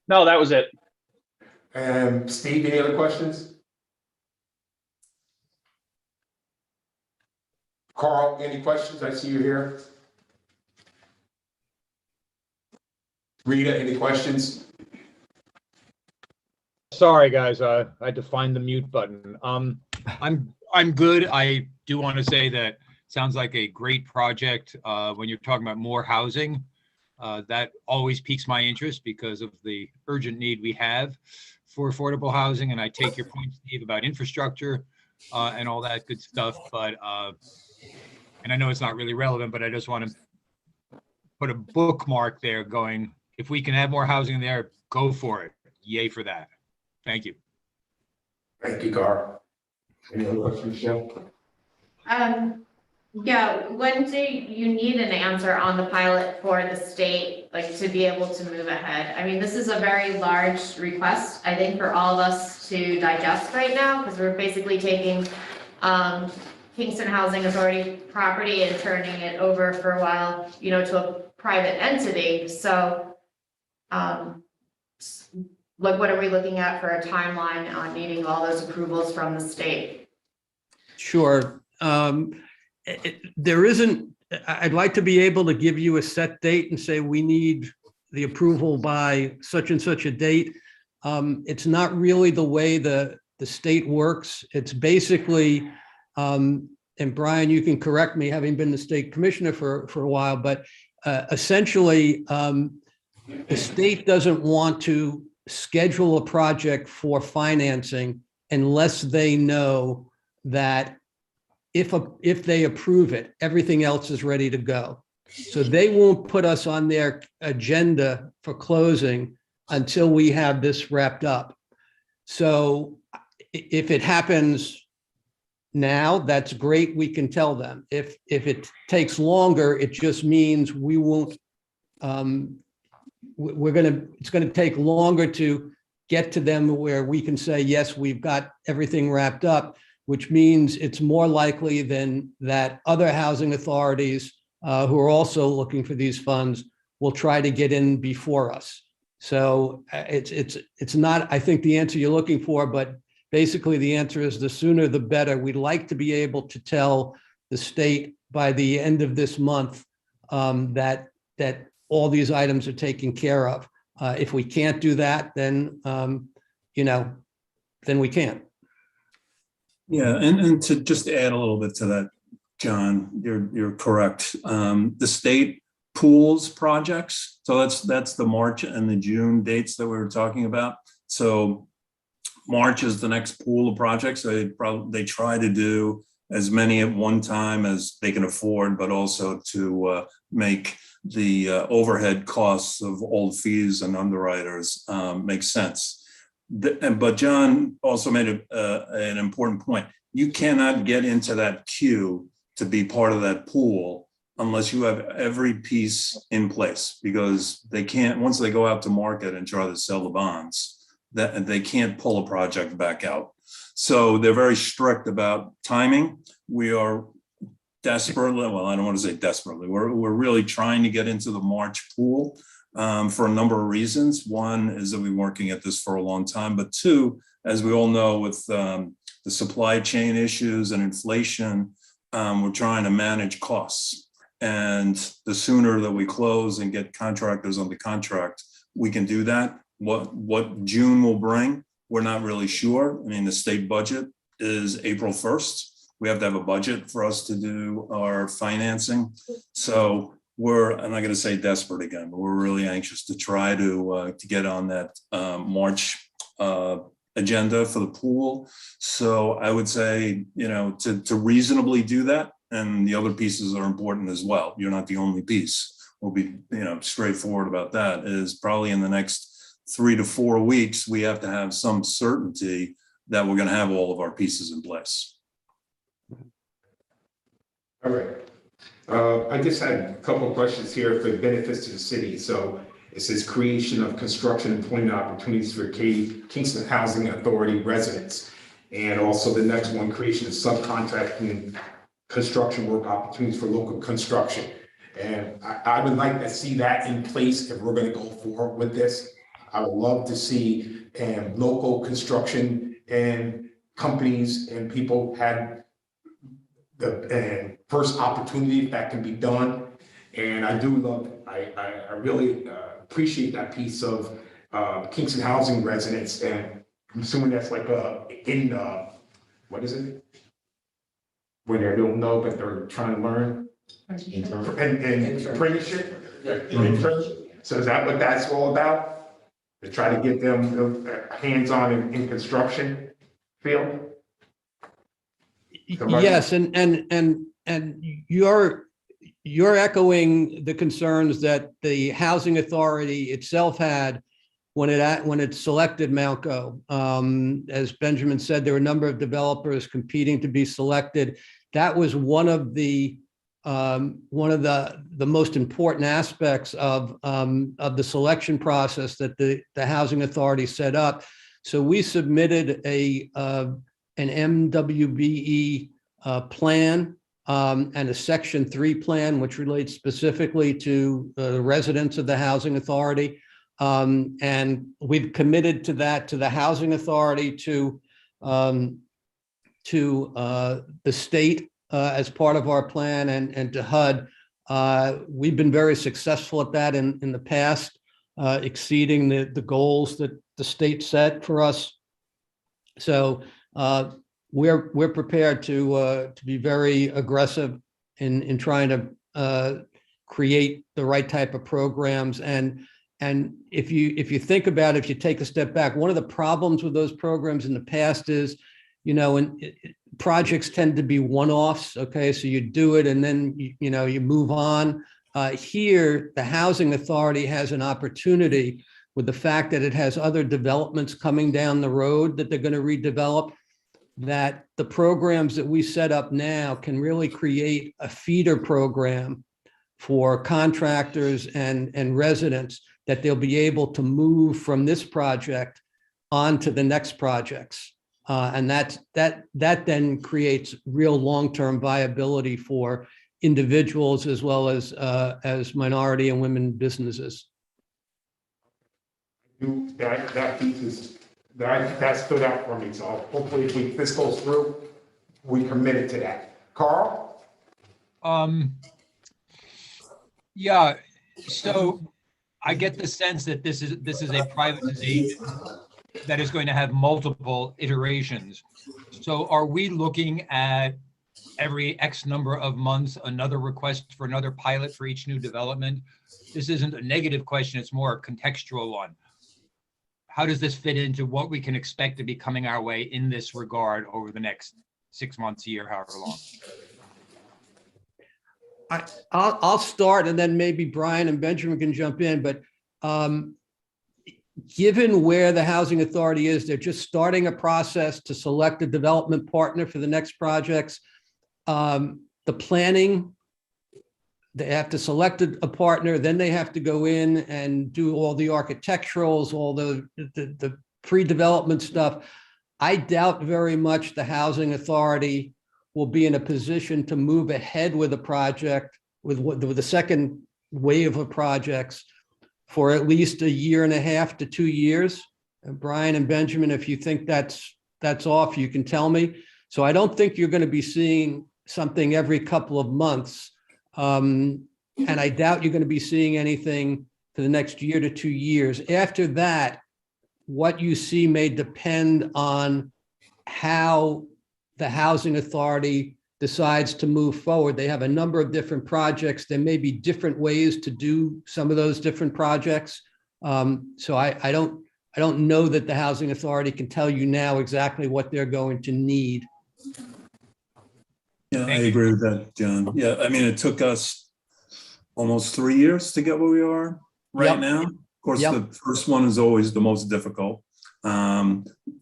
No, that was it. Steve, any other questions? Carl, any questions? I see you here. Rita, any questions? Sorry, guys, I had to find the mute button. I'm good. I do want to say that sounds like a great project. When you're talking about more housing, that always piques my interest because of the urgent need we have for affordable housing. And I take your point, Steve, about infrastructure and all that good stuff. But and I know it's not really relevant, but I just want to put a bookmark there going, if we can have more housing there, go for it. Yay for that. Thank you. Thank you, Carl. Any other questions, Michelle? Yeah, when do you need an answer on the pilot for the state, like to be able to move ahead? I mean, this is a very large request, I think, for all of us to digest right now, because we're basically taking Kingston Housing Authority property and turning it over for a while, to a private entity, so, like, what are we looking at for a timeline on needing all those approvals from the state? Sure. There isn't, I'd like to be able to give you a set date and say we need the approval by such and such a date. It's not really the way the state works. It's basically, and Brian, you can correct me, having been the state commissioner for a while, but essentially, the state doesn't want to schedule a project for financing unless they know that if they approve it, everything else is ready to go. So they won't put us on their agenda for closing until we have this wrapped up. So if it happens now, that's great. We can tell them. If it takes longer, it just means we won't, it's gonna take longer to get to them where we can say, yes, we've got everything wrapped up, which means it's more likely than that other housing authorities who are also looking for these funds will try to get in before us. So it's not, I think, the answer you're looking for, but basically the answer is the sooner the better. We'd like to be able to tell the state by the end of this month that all these items are taken care of. If we can't do that, then then we can't. Yeah, and to just add a little bit to that, John, you're correct. The state pools projects, so that's the March and the June dates that we were talking about. So March is the next pool of projects. They try to do as many at one time as they can afford, but also to make the overhead costs of all fees and underwriters make sense. But John also made an important point. You cannot get into that queue to be part of that pool unless you have every piece in place, because they can't, once they go out to market and try to sell the bonds, that they can't pull a project back out. So they're very strict about timing. We are desperately, well, I don't want to say desperately, we're really trying to get into the March pool for a number of reasons. One is that we've been working at this for a long time, but two, as we all know, with the supply chain issues and inflation, we're trying to manage costs. And the sooner that we close and get contractors on the contract, we can do that. What June will bring, we're not really sure. I mean, the state budget is April 1st. We have to have a budget for us to do our financing. So I'm not going to say desperate again, but we're really anxious to try to get on that March agenda for the pool. So I would say, to reasonably do that, and the other pieces are important as well. You're not the only piece. We'll be, straightforward about that. Is probably in the next 3 to 4 weeks, we have to have some certainty that we're going to have all of our pieces in place. All right. I just had a couple of questions here for the benefits to the city. So it says creation of construction employment opportunities for Kingston Housing Authority residents. And also the next one, creation of subcontracting construction work opportunities for local construction. And I would like to see that in place if we're going to go forward with this. I would love to see local construction and companies and people have the first opportunity that can be done. And I do love, I really appreciate that piece of Kingston Housing residents. And I'm assuming that's like what is it? When they don't know, but they're trying to learn. And apprenticeship. So is that what that's all about? To try to get them hands-on in construction field? Yes, and you're echoing the concerns that the housing authority itself had when it selected Malco. As Benjamin said, there were a number of developers competing to be selected. That was one of the most important aspects of the selection process that the housing authority set up. So we submitted an MWBE plan and a Section 3 plan, which relates specifically to the residents of the Housing Authority. And we've committed to that, to the Housing Authority, to the state as part of our plan, and to HUD. We've been very successful at that in the past, exceeding the goals that the state set for us. So we're prepared to be very aggressive in trying to create the right type of programs. And if you think about it, if you take a step back, one of the problems with those programs in the past is, and projects tend to be one-offs. Okay, so you do it and then you move on. Here, the Housing Authority has an opportunity, with the fact that it has other developments coming down the road that they're going to redevelop, that the programs that we set up now can really create a feeder program for contractors and residents, that they'll be able to move from this project on to the next projects. And that then creates real long-term viability for individuals as well as minority and women businesses. That piece is, that stood out for me, so hopefully if this goes through, we committed to that. Carl? Yeah, so I get the sense that this is a privatization that is going to have multiple iterations. So are we looking at every X number of months another request for another pilot for each new development? This isn't a negative question, it's more a contextual one. How does this fit into what we can expect to be coming our way in this regard over the next 6 months, a year, however long? I'll start, and then maybe Brian and Benjamin can jump in. But given where the Housing Authority is, they're just starting a process to select a development partner for the next projects. The planning, they have to select a partner, then they have to go in and do all the architecturals, all the pre-development stuff. I doubt very much the Housing Authority will be in a position to move ahead with a project, with the second wave of projects, for at least 1.5 to 2 years. And Brian and Benjamin, if you think that's off, you can tell me. So I don't think you're going to be seeing something every couple of months. And I doubt you're going to be seeing anything for the next 1 to 2 years. After that, what you see may depend on how the Housing Authority decides to move forward. They have a number of different projects. There may be different ways to do some of those different projects. So I don't know that the Housing Authority can tell you now exactly what they're going to need. Yeah, I agree with that, John. Yeah, I mean, it took us almost 3 years to get where we are right Yep. now. Of course, Yep. the first one is always the most difficult.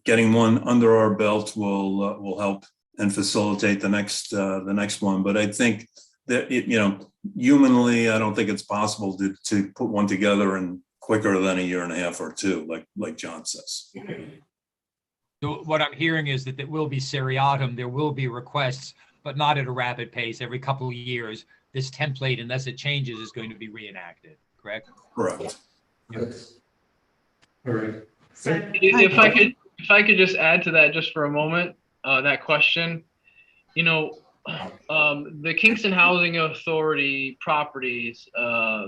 Getting one under our belt will help and facilitate the next one. But I think that humanly, I don't think it's possible to put one together in quicker than 1.5 or 2 years, like John says. So what I'm hearing is that there will be seriatim, there will be requests, but not at a rapid pace. Every couple of years, this template, unless it changes, is going to be reenacted, correct? Correct. Yep. All right. If I could just add to that just for a moment, that question, the Kingston Housing Authority properties, I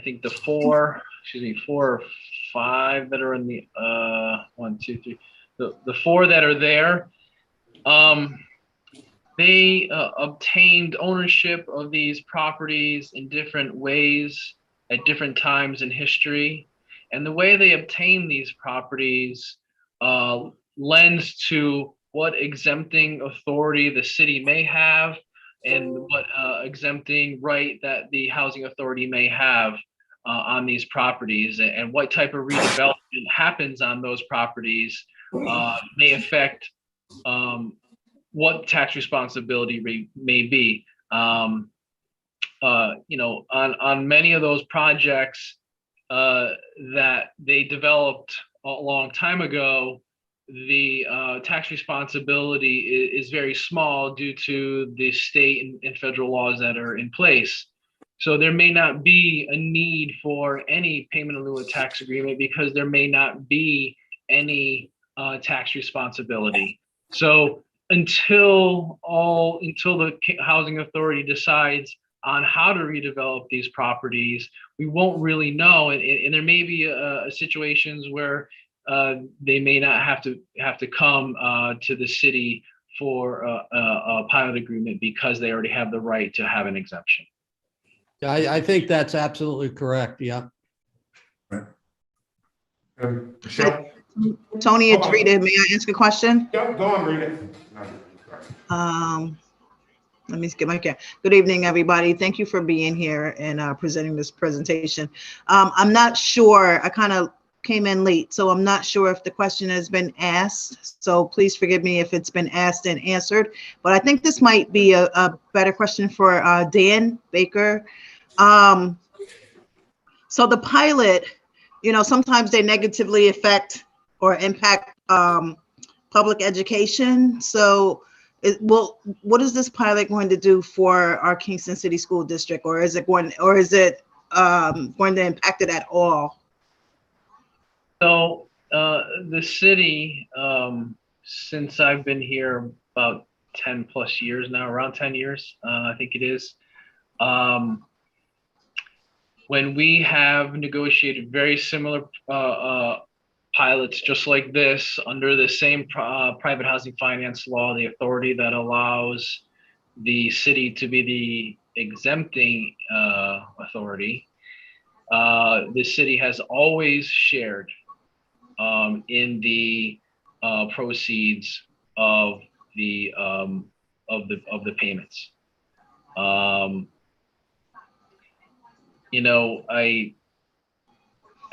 think the 4 or 5 that are in the 1, 2, 3, the 4 that are there, they obtained ownership of these properties in different ways at different times in history. And the way they obtain these properties lends to what exempting authority the city may have, and what exempting right that the Housing Authority may have on these properties, and what type of redevelopment happens on those properties may affect what tax responsibility may be. On many of those projects that they developed a long time ago, the tax responsibility is very small due to the state and federal laws that are in place. So there may not be a need for any payment in lieu of tax agreement because there may not be any tax responsibility. So until the housing authority decides on how to redevelop these properties, we won't really know. And there may be situations where they may not have to come to the city for a pilot agreement because they already have the right to have an exemption. I think that's absolutely correct. Yeah. Michelle? Tony, it's Rita. May I ask a question? Yeah, go on, Rita. Let me get my camera. Good evening, everybody. Thank you for being here and presenting this presentation. I'm not sure, I kind of came in late, so I'm not sure if the question has been asked. So please forgive me if it's been asked and answered, but I think this might be a better question for Dan Baker. So the pilot, sometimes they negatively affect or impact public education. So what is this pilot going to do for our Kingston City School District, or is it going to impact it at all? So the city, since I've been here about 10 plus years now, around 10 years, I think it is. When we have negotiated very similar pilots just like this under the same private housing finance law, the authority that allows the city to be the exempting authority, the city has always shared in the proceeds of the payments.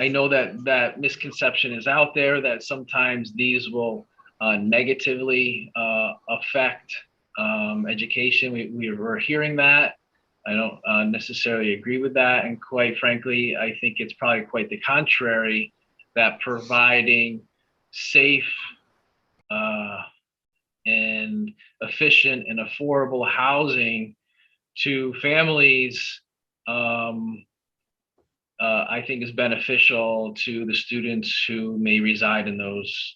I know that misconception is out there that sometimes these will negatively affect education. We're hearing that. I don't necessarily agree with that. And quite frankly, I think it's probably quite the contrary, that providing safe and efficient and affordable housing to families I think is beneficial to the students who may reside in those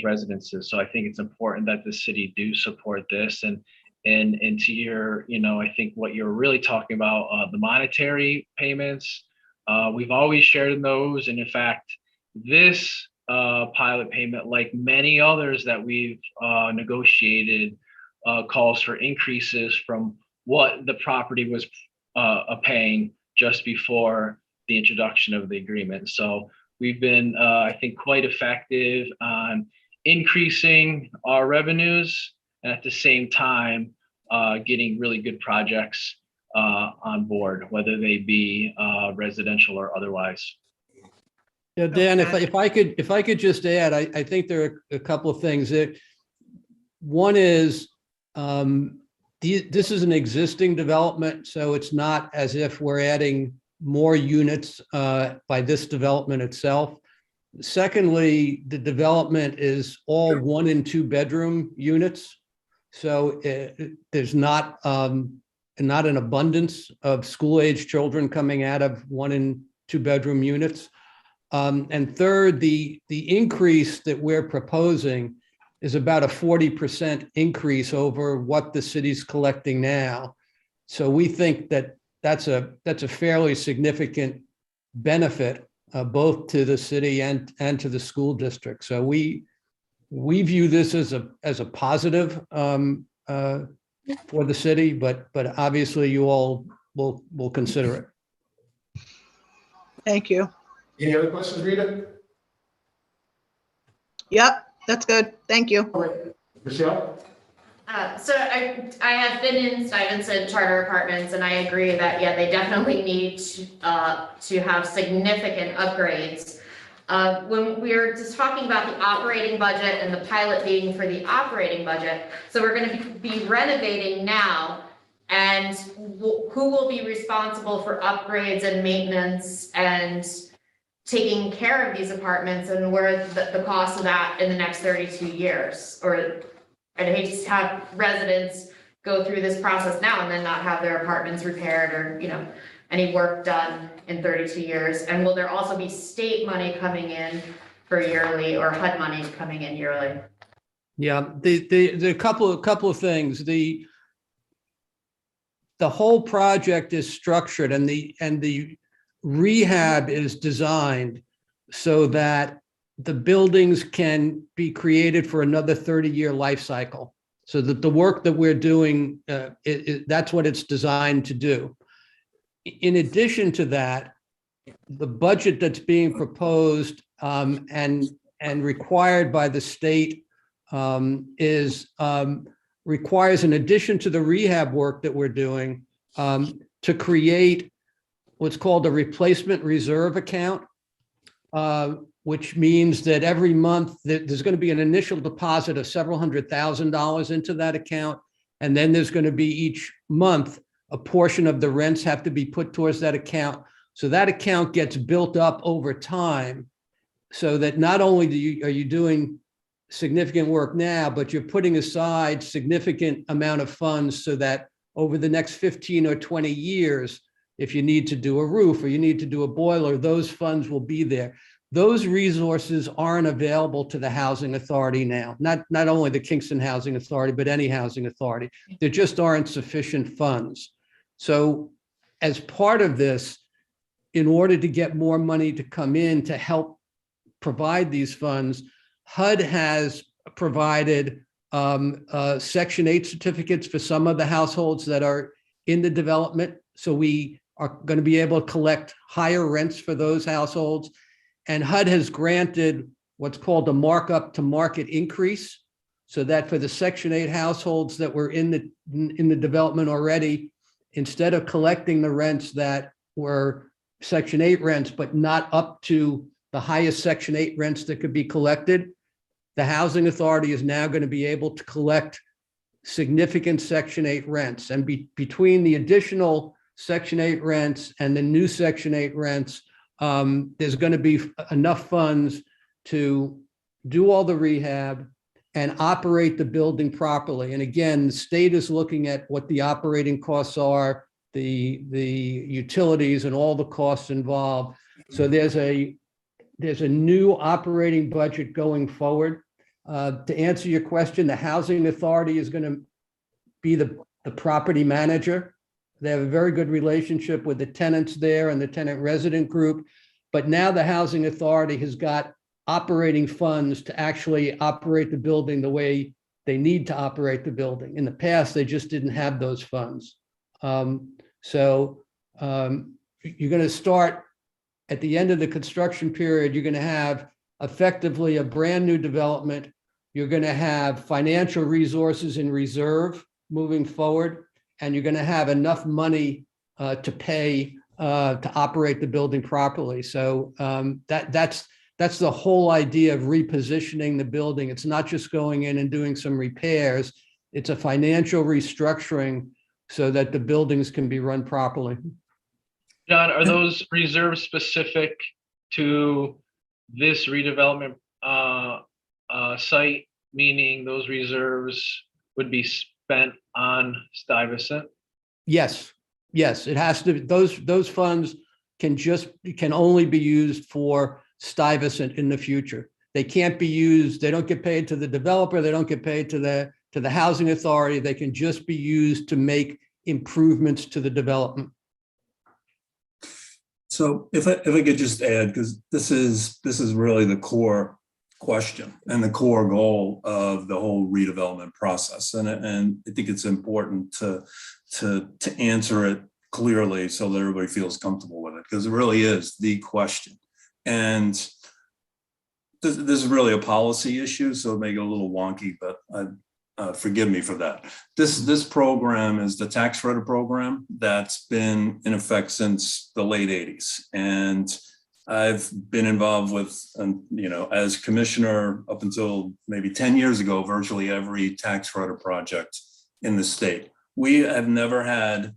residences. So I think it's important that the city do support this, and to your, I think what you're really talking about, the monetary payments, we've always shared in those. And in fact, this pilot payment, like many others that we've negotiated, calls for increases from what the property was paying just before the introduction of the agreement. So we've been, I think, quite effective on increasing our revenues and at the same time getting really good projects on board, whether they be residential or otherwise. Yeah, Dan, if I could just add, I think there are a couple of things. One is this is an existing development, so it's not as if we're adding more units by this development itself. Secondly, the development is all 1 and 2 bedroom units, so there's not an abundance of school-age children coming out of 1 and 2 bedroom units. And third, the increase that we're proposing is about a 40% increase over what the city's collecting now. So we think that that's a fairly significant benefit both to the city and to the school district. So we view this as a positive for the city, but obviously you all will consider it. Thank you. Any other questions, Rita? Yep, that's good. Thank you. All right. Michelle? So I have been in Stuyvesant Charter Apartments, and I agree that, yeah, they definitely need to have significant upgrades. When we were just talking about the operating budget and the pilot being for the operating budget, so we're going to be renovating now, and who will be responsible for upgrades and maintenance and taking care of these apartments, and what are the cost of that in the next 32 years? Or I'd hate to have residents go through this process now and then not have their apartments repaired or, any work done in 32 years. And will there also be state money coming in for yearly, or HUD money coming in yearly? Yeah, the couple of things. The whole project is structured, and the rehab is designed so that the buildings can be created for another 30-year life cycle. So that the work that we're doing, that's what it's designed to do. In addition to that, the budget that's being proposed and required by the state requires, in addition to the rehab work that we're doing, to create what's called a replacement reserve account, which means that every month there's going to be an initial deposit of several $100,000 into that account. And then there's going to be each month, a portion of the rents have to be put towards that account. So that account gets built up over time, so that not only are you doing significant work now, but you're putting aside significant amount of funds so that over the next 15 or 20 years, if you need to do a roof or you need to do a boiler, those funds will be there. Those resources aren't available to the housing authority now, not only the Kingston Housing Authority, but any housing authority. There just aren't sufficient funds. So as part of this, in order to get more money to come in to help provide these funds, HUD has provided Section 8 certificates for some of the households that are in the development. So we are going to be able to collect higher rents for those households. And HUD has granted what's called a markup to market increase, so that for the Section 8 households that were in the development already, instead of collecting the rents that were Section 8 rents, but not up to the highest Section 8 rents that could be collected, the housing authority is now going to be able to collect significant Section 8 rents. And between the additional Section 8 rents and the new Section 8 rents, there's going to be enough funds to do all the rehab and operate the building properly. And again, the state is looking at what the operating costs are, the utilities and all the costs involved. So there's a new operating budget going forward. To answer your question, the housing authority is going to be the property manager. They have a very good relationship with the tenants there and the tenant resident group. But now the housing authority has got operating funds to actually operate the building the way they need to operate the building. In the past, they just didn't have those funds. So you're going to start at the end of the construction period, you're going to have effectively a brand new development. You're going to have financial resources in reserve moving forward, and you're going to have enough money to pay to operate the building properly. So that's the whole idea of repositioning the building. It's not just going in and doing some repairs. It's a financial restructuring so that the buildings can be run properly. John, are those reserves specific to this redevelopment site, meaning those reserves would be spent on Stuyvesant? Yes, it has to. Those funds can only be used for Stuyvesant in the future. They can't be used. They don't get paid to the developer. They don't get paid to the housing authority. They can just be used to make improvements to the development. So if I could just add, because this is really the core question and the core goal of the whole redevelopment process, and I think it's important to answer it clearly so that everybody feels comfortable with it, because it really is the question. And this is really a policy issue, so it may get a little wonky, but forgive me for that. This program is the tax credit program that's been in effect since the late 80s. And I've been involved with, as commissioner up until maybe 10 years ago, virtually every tax credit project in the state. We have never had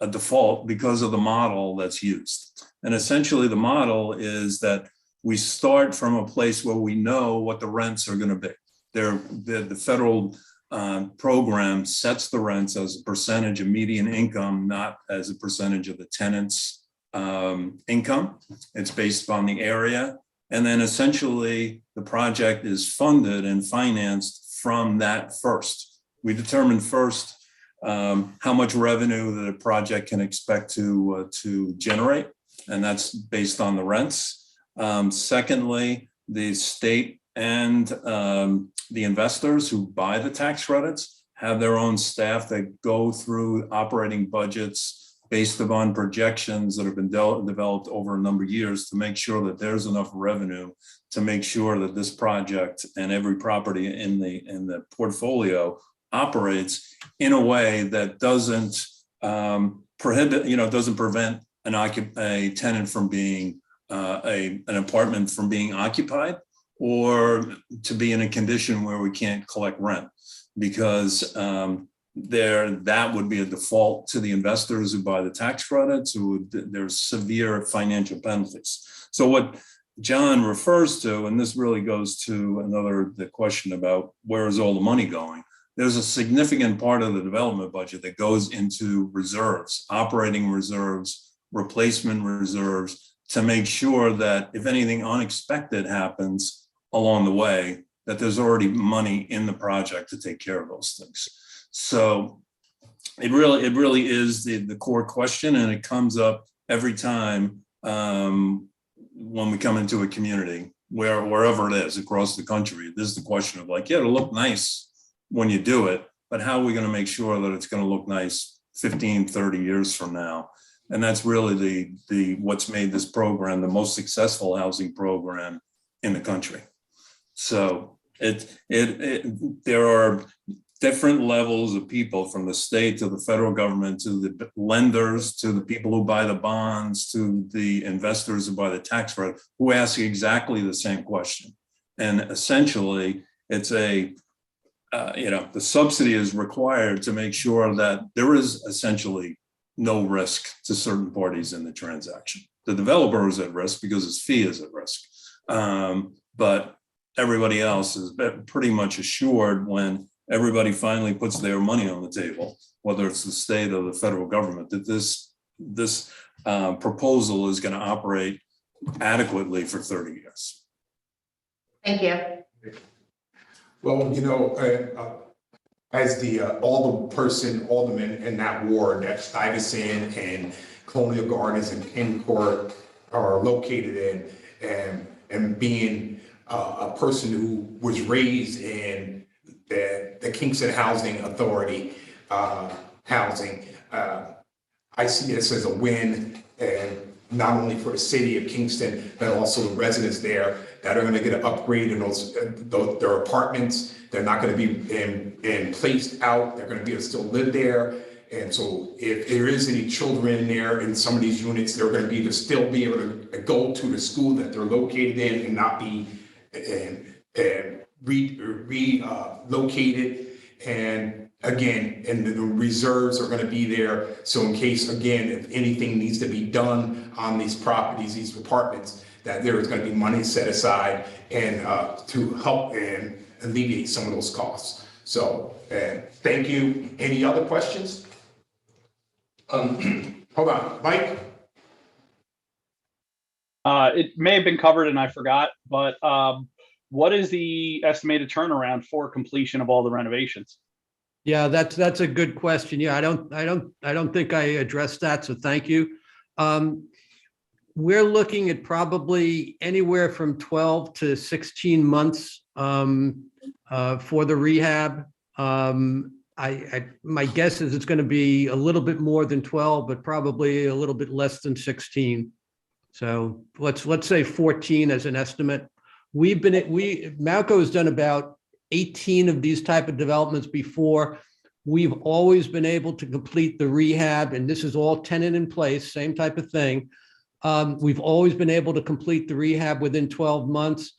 a default because of the model that's used. And essentially the model is that we start from a place where we know what the rents are going to be. The federal program sets the rents as a percentage of median income, not as a percentage of the tenant's income. It's based on the area. And then essentially the project is funded and financed from that first. We determine first how much revenue that a project can expect to generate, and that's based on the rents. Secondly, the state and the investors who buy the tax credits have their own staff that go through operating budgets based upon projections that have been developed over a number of years to make sure that there's enough revenue to make sure that this project and every property in the portfolio operates in a way that doesn't doesn't prevent a tenant from being an apartment from being occupied, or to be in a condition where we can't collect rent, because that would be a default to the investors who buy the tax credits, there's severe financial penalties. So what John refers to, and this really goes to the question about where is all the money going? There's a significant part of the development budget that goes into reserves, operating reserves, replacement reserves, to make sure that if anything unexpected happens along the way, that there's already money in the project to take care of those things. So it really is the core question, and it comes up every time when we come into a community, wherever it is across the country. This is the question of like, yeah, it'll look nice when you do it, but how are we going to make sure that it's going to look nice 15, 30 years from now? And that's really the what's made this program the most successful housing program in the country. So there are different levels of people, from the state to the federal government, to the lenders, to the people who buy the bonds, to the investors who buy the tax credit, who ask exactly the same question. And essentially, it's the subsidy is required to make sure that there is essentially no risk to certain parties in the transaction. The developer is at risk because his fee is at risk. But everybody else is pretty much assured when everybody finally puts their money on the table, whether it's the state or the federal government, that this proposal is going to operate adequately for 30 years. Thank you. Well, as the alderman in that ward that Stuyvesant and Colonial Gardens and King Court are located in, and being a person who was raised in the Kingston Housing Authority housing, I see this as a win, and not only for the city of Kingston, but also the residents there that are going to get an upgrade in their apartments. They're not going to be placed out. They're going to be able to still live there. And so if there is any children in there in some of these units, they're going to be still be able to go to the school that they're located in and not be relocated. And again, and the reserves are going to be there. So in case, again, if anything needs to be done on these properties, these apartments, that there is going to be money set aside and to help and alleviate some of those costs. So thank you. Any other questions? Hold on, Mike. It may have been covered and I forgot, but what is the estimated turnaround for completion of all the renovations? Yeah, that's a good question. Yeah, I don't think I addressed that, so thank you. We're looking at probably anywhere from 12 to 16 months for the rehab. My guess is it's going to be a little bit more than 12, but probably a little bit less than 16. So let's say 14 as an estimate. Malco has done about 18 of these type of developments before. We've always been able to complete the rehab, and this is all tenant in place, same type of thing. We've always been able to complete the rehab within 12 months.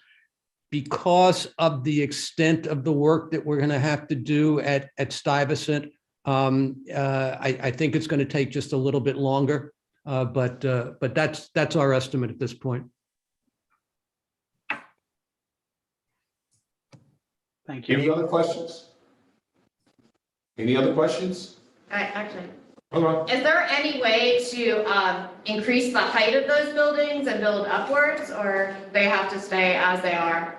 Because of the extent of the work that we're going to have to do at Stuyvesant, I think it's going to take just a little bit longer. But that's our estimate at this point. Thank you. Any other questions? Any other questions? Actually, Okay. is there any way to increase the height of those buildings and build upwards, or they have to stay as they are?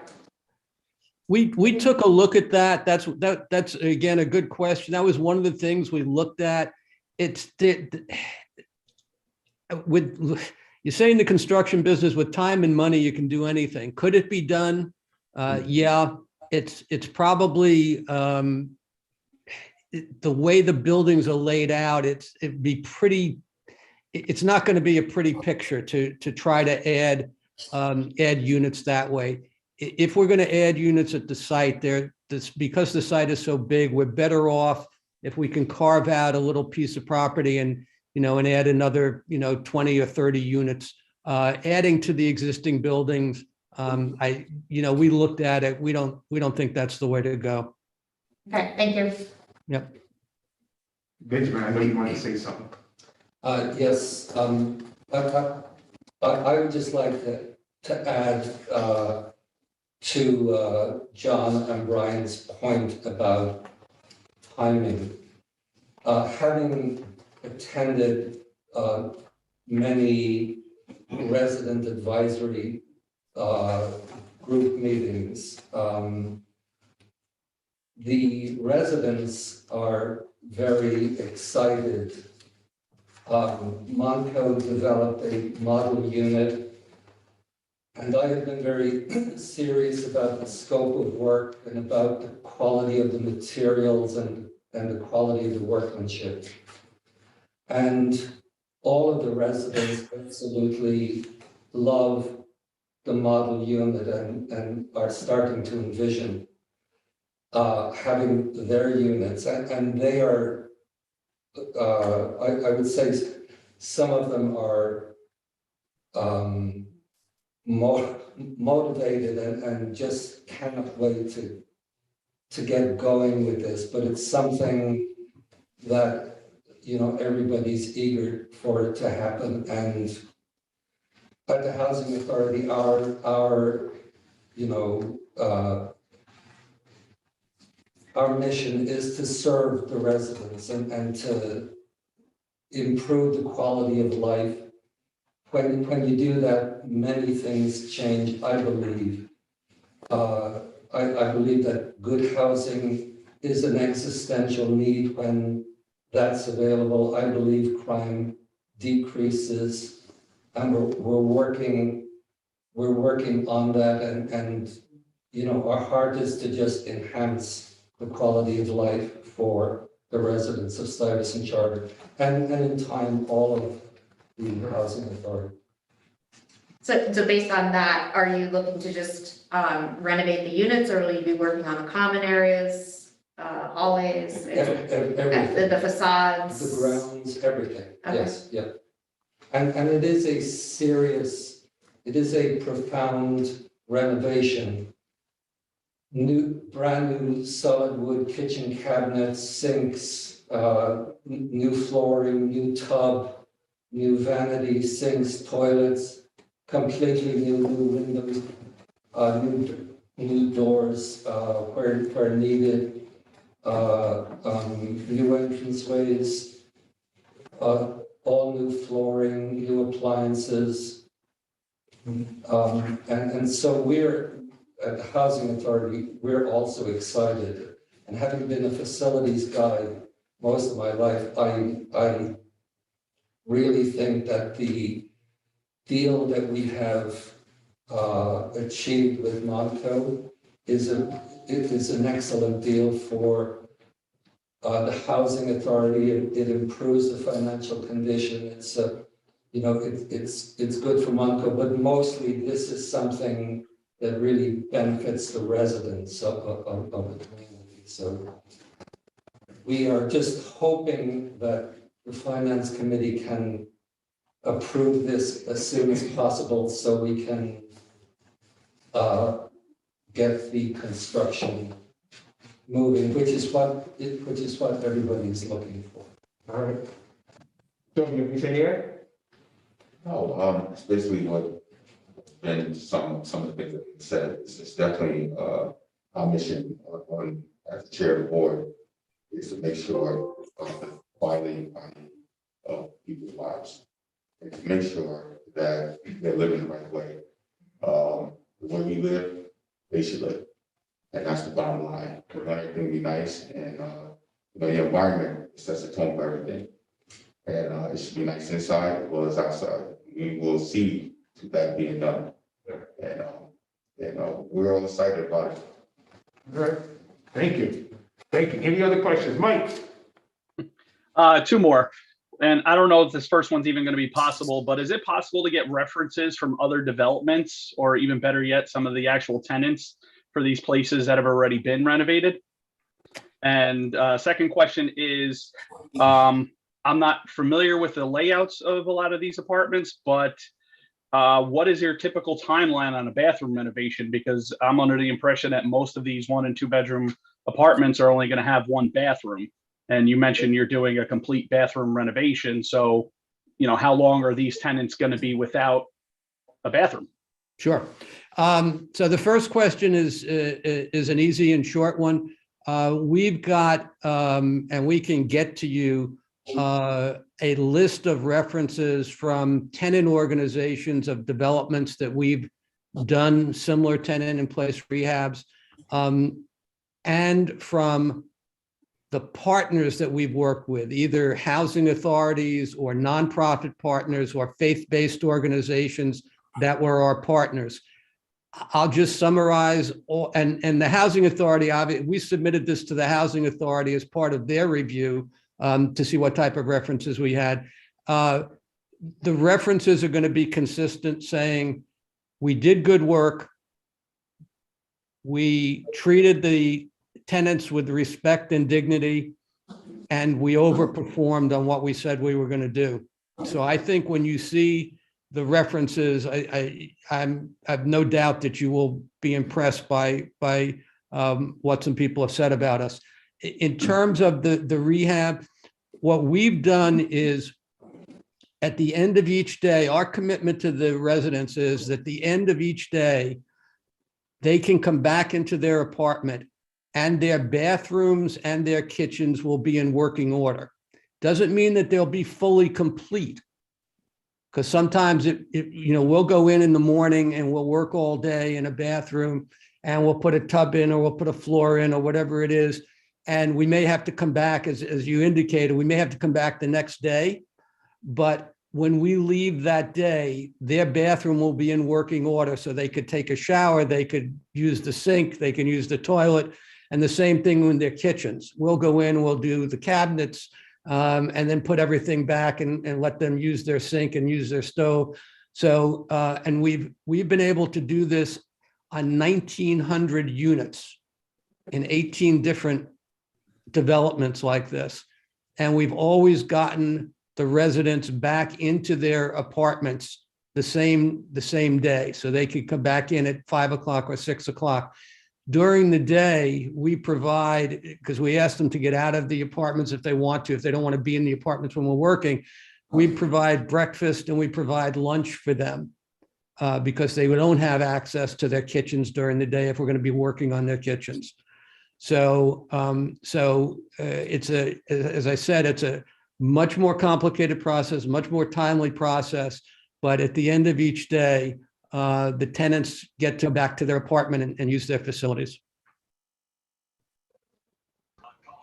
We took a look at that. That's again, a good question. That was one of the things we looked at. With you say in the construction business, with time and money, you can do anything. Could it be done? Yeah, it's probably the way the buildings are laid out. It'd be pretty. It's not going to be a pretty picture to try to add units that way. If we're going to add units at the site, because the site is so big, we're better off if we can carve out a little piece of property and add another 20 or 30 units, adding to the existing buildings. We looked at it. We don't think that's the way to go. Okay, thank you. Yep. Benjamin, I know you wanted to say something. Yes, I would just like to add to John and Brian's point about timing. Having attended many resident advisory group meetings, the residents are very excited. Monco developed a model unit, and I have been very serious about the scope of work and about the quality of the materials and the quality of the workmanship. And all of the residents absolutely love the model unit and are starting to envision having their units. And they are, I would say some of them are motivated and just cannot wait to get going with this. But it's something that everybody's eager for it to happen. And at the Housing Authority, our mission is to serve the residents and to improve the quality of life. When you do that, many things change, I believe. I believe that good housing is an existential need when that's available. I believe crime decreases, and we're working on that. And our heart is to just enhance the quality of life for the residents of Stuyvesant Charter, and in time, all of the Housing Authority. So based on that, are you looking to just renovate the units, or will you be working on the common areas, hallways, Everything. the facades? The grounds, everything, Okay. yes, yeah. And it is a profound renovation. Brand new solid wood kitchen cabinets, sinks, new flooring, new tub, new vanity, sinks, toilets, completely new windows, new doors where needed, new entranceways, all new flooring, new appliances. And so we're, at the Housing Authority, we're also excited. And having been a facilities guy most of my life, I really think that the deal that we have achieved with Monco is an excellent deal for the Housing Authority. It improves the financial condition. It's good for Monco, but mostly this is something that really benefits the residents of the community. So we are just hoping that the Finance Committee can approve this as soon as possible so we can get the construction moving, which is what everybody is looking for. All right. So, anything here? Oh, it's basically what, and some of the things that you said, it's definitely, our mission on, as the chair of the board, is to make sure of the quality of people's lives. And to make sure that they're living the right way. The way we live, they should live. And that's the bottom line. We want everything to be nice and, you know, the environment sets the tone for everything. And it should be nice inside as well as outside. We will see to that being done. And, we're all excited about it. All right, thank you. Thank you. Any other questions? Mike? Two more. And I don't know if this first one's even going to be possible, but is it possible to get references from other developments, or even better yet, some of the actual tenants for these places that have already been renovated? And second question is, I'm not familiar with the layouts of a lot of these apartments, but what is your typical timeline on a bathroom renovation? Because I'm under the impression that most of these 1 and 2 bedroom apartments are only going to have one bathroom. And you mentioned you're doing a complete bathroom renovation. So, you know, how long are these tenants going to be without a bathroom? Sure. So the first question is an easy and short one. We've got, and we can get to you, a list of references from tenant organizations of developments that we've done similar tenant in place rehabs, and from the partners that we've worked with, either housing authorities or nonprofit partners or faith-based organizations that were our partners. I'll just summarize all, and the housing authority, obviously, we submitted this to the housing authority as part of their review to see what type of references we had. The references are going to be consistent, saying we did good work. We treated the tenants with respect and dignity, and we overperformed on what we said we were going to do. So I think when you see the references, I have no doubt that you will be impressed by what some people have said about us. In terms of the rehab, what we've done is at the end of each day, our commitment to the residents is that at the end of each day, they can come back into their apartment and their bathrooms and their kitchens will be in working order. Doesn't mean that they'll be fully complete. Because sometimes we'll go in the morning and we'll work all day in a bathroom and we'll put a tub in or we'll put a floor in or whatever it is. And we may have to come back, as you indicated, we may have to come back the next day. But when we leave that day, their bathroom will be in working order so they could take a shower, they could use the sink, they can use the toilet, and the same thing in their kitchens. We'll go in, we'll do the cabinets, and then put everything back and let them use their sink and use their stove. So, and we've been able to do this on 1,900 units in 18 different developments like this. And we've always gotten the residents back into their apartments the same day. So they could come back in at 5 o'clock or 6 o'clock. During the day, we provide, because we ask them to get out of the apartments if they want to, if they don't want to be in the apartments when we're working, we provide breakfast and we provide lunch for them because they don't have access to their kitchens during the day if we're going to be working on their kitchens. So, as I said, it's a much more complicated process, much more timely process, but at the end of each day, the tenants get to back to their apartment and use their facilities.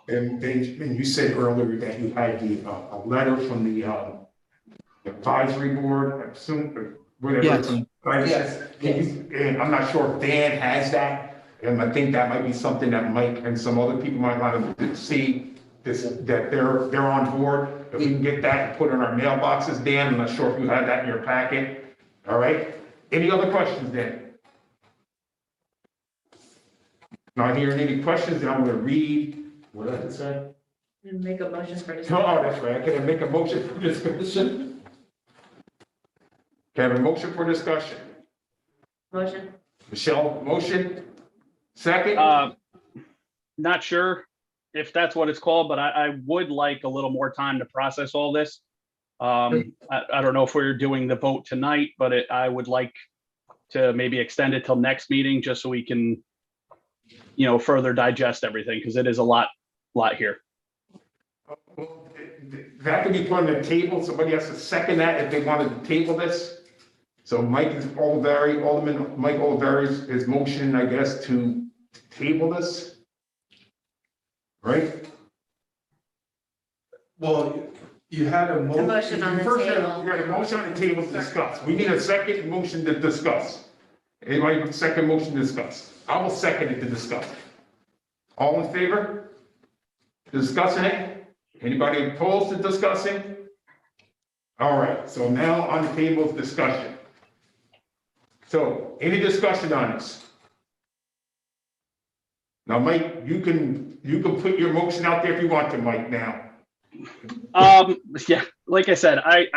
And Benjamin, you said earlier that you had a letter from the advisory board, I assume, whatever. Yes. Yes. And I'm not sure if Dan has that, and I think that might be something that Mike and some other people might want to see, that they're on board. If we can get that and put it in our mailboxes, Dan, I'm not sure if you have that in your packet. All right. Any other questions, Dan? Not hearing any questions, then I'm going to read what I said. And make a motion for this. Oh, that's right. Can I make a motion for discussion? Can I have a motion for discussion? Motion. Michelle, motion? Second? Not sure if that's what it's called, but I would like a little more time to process all this. I don't know if we're doing the vote tonight, but I would like to maybe extend it till next meeting, just so we can, further digest everything, because it is a lot here. Well, that could be put on the table, somebody has to second that if they wanted to table this. So Alderman Mike Oliveri is motion, I guess, to table this. Right? Well, you had a A motion on the table. You had a motion on the table to discuss. We need a second motion to discuss. Anybody, second motion to discuss? I will second it to discuss. All in favor? Discussing it? Anybody opposed to discussing? All right, so now on the table is discussion. So, any discussion on this? Now, Mike, you can put your motion out there if you want to, Mike, now. Yeah, like I said, I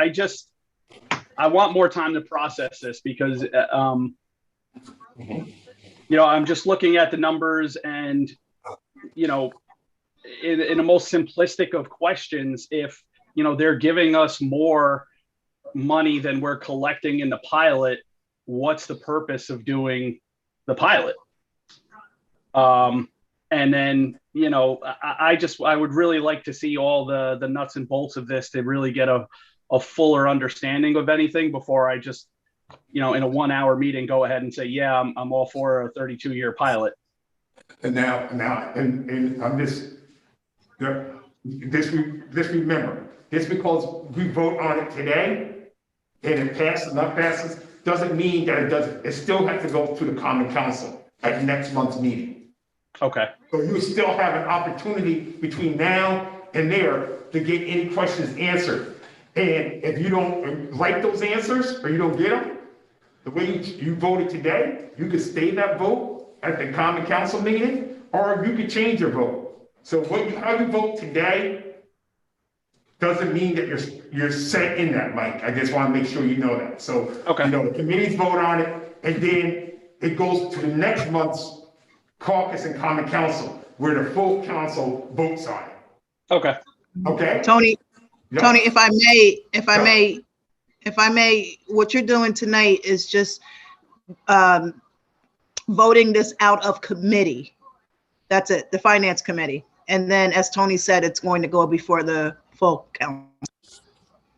want more time to process this, because I'm just looking at the numbers, and in the most simplistic of questions, if they're giving us more money than we're collecting in the pilot, what's the purpose of doing the pilot? And then, I would really like to see all the nuts and bolts of this to really get a fuller understanding of anything before I just, in a 1 hour meeting, go ahead and say, yeah, I'm all for a 32-year pilot. And now, I'm just remember, just because we vote on it today and it passes, not passes, doesn't mean that it still has to go to the common council at next month's meeting. Okay. So you still have an opportunity between now and there to get any questions answered. And if you don't like those answers, or you don't get them, the way you voted today, you could stay that vote at the common council meeting, or you could change your vote. So how you vote today doesn't mean that you're set in that, Mike. I just want to make sure you know that. So, okay. The committees vote on it, and then it goes to the next month's caucus and common council, where the full council votes on it. Okay. Okay? Tony, Yeah. Tony, if I may, what you're doing tonight is just voting this out of committee. That's it, the finance committee. And then, as Tony said, it's going to go before the full council.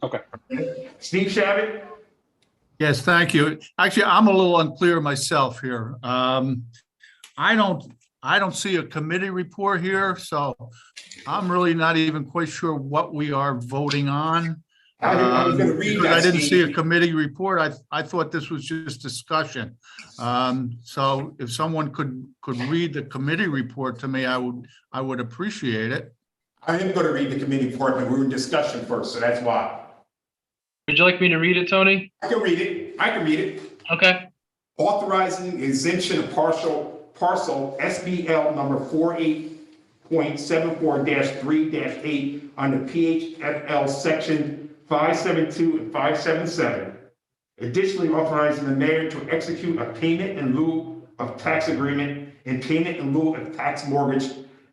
Okay. Steve Shabbat? Yes, thank you. Actually, I'm a little unclear myself here. I don't see a committee report here, so I'm really not even quite sure what we are voting on. I was gonna read Because that, I didn't see Steve. a committee report. I thought this was just discussion. So if someone could read the committee report to me, I would appreciate it. I am gonna read the committee report, but we're in discussion first, so that's why. Would you like me to read it, Tony? I can read it. Okay. Authorizing exemption of parcel SBL number 48.74-3-8 under PHFL section 572 and 577. Additionally, authorizing the mayor to execute a payment in lieu of tax agreement and payment in lieu of tax mortgage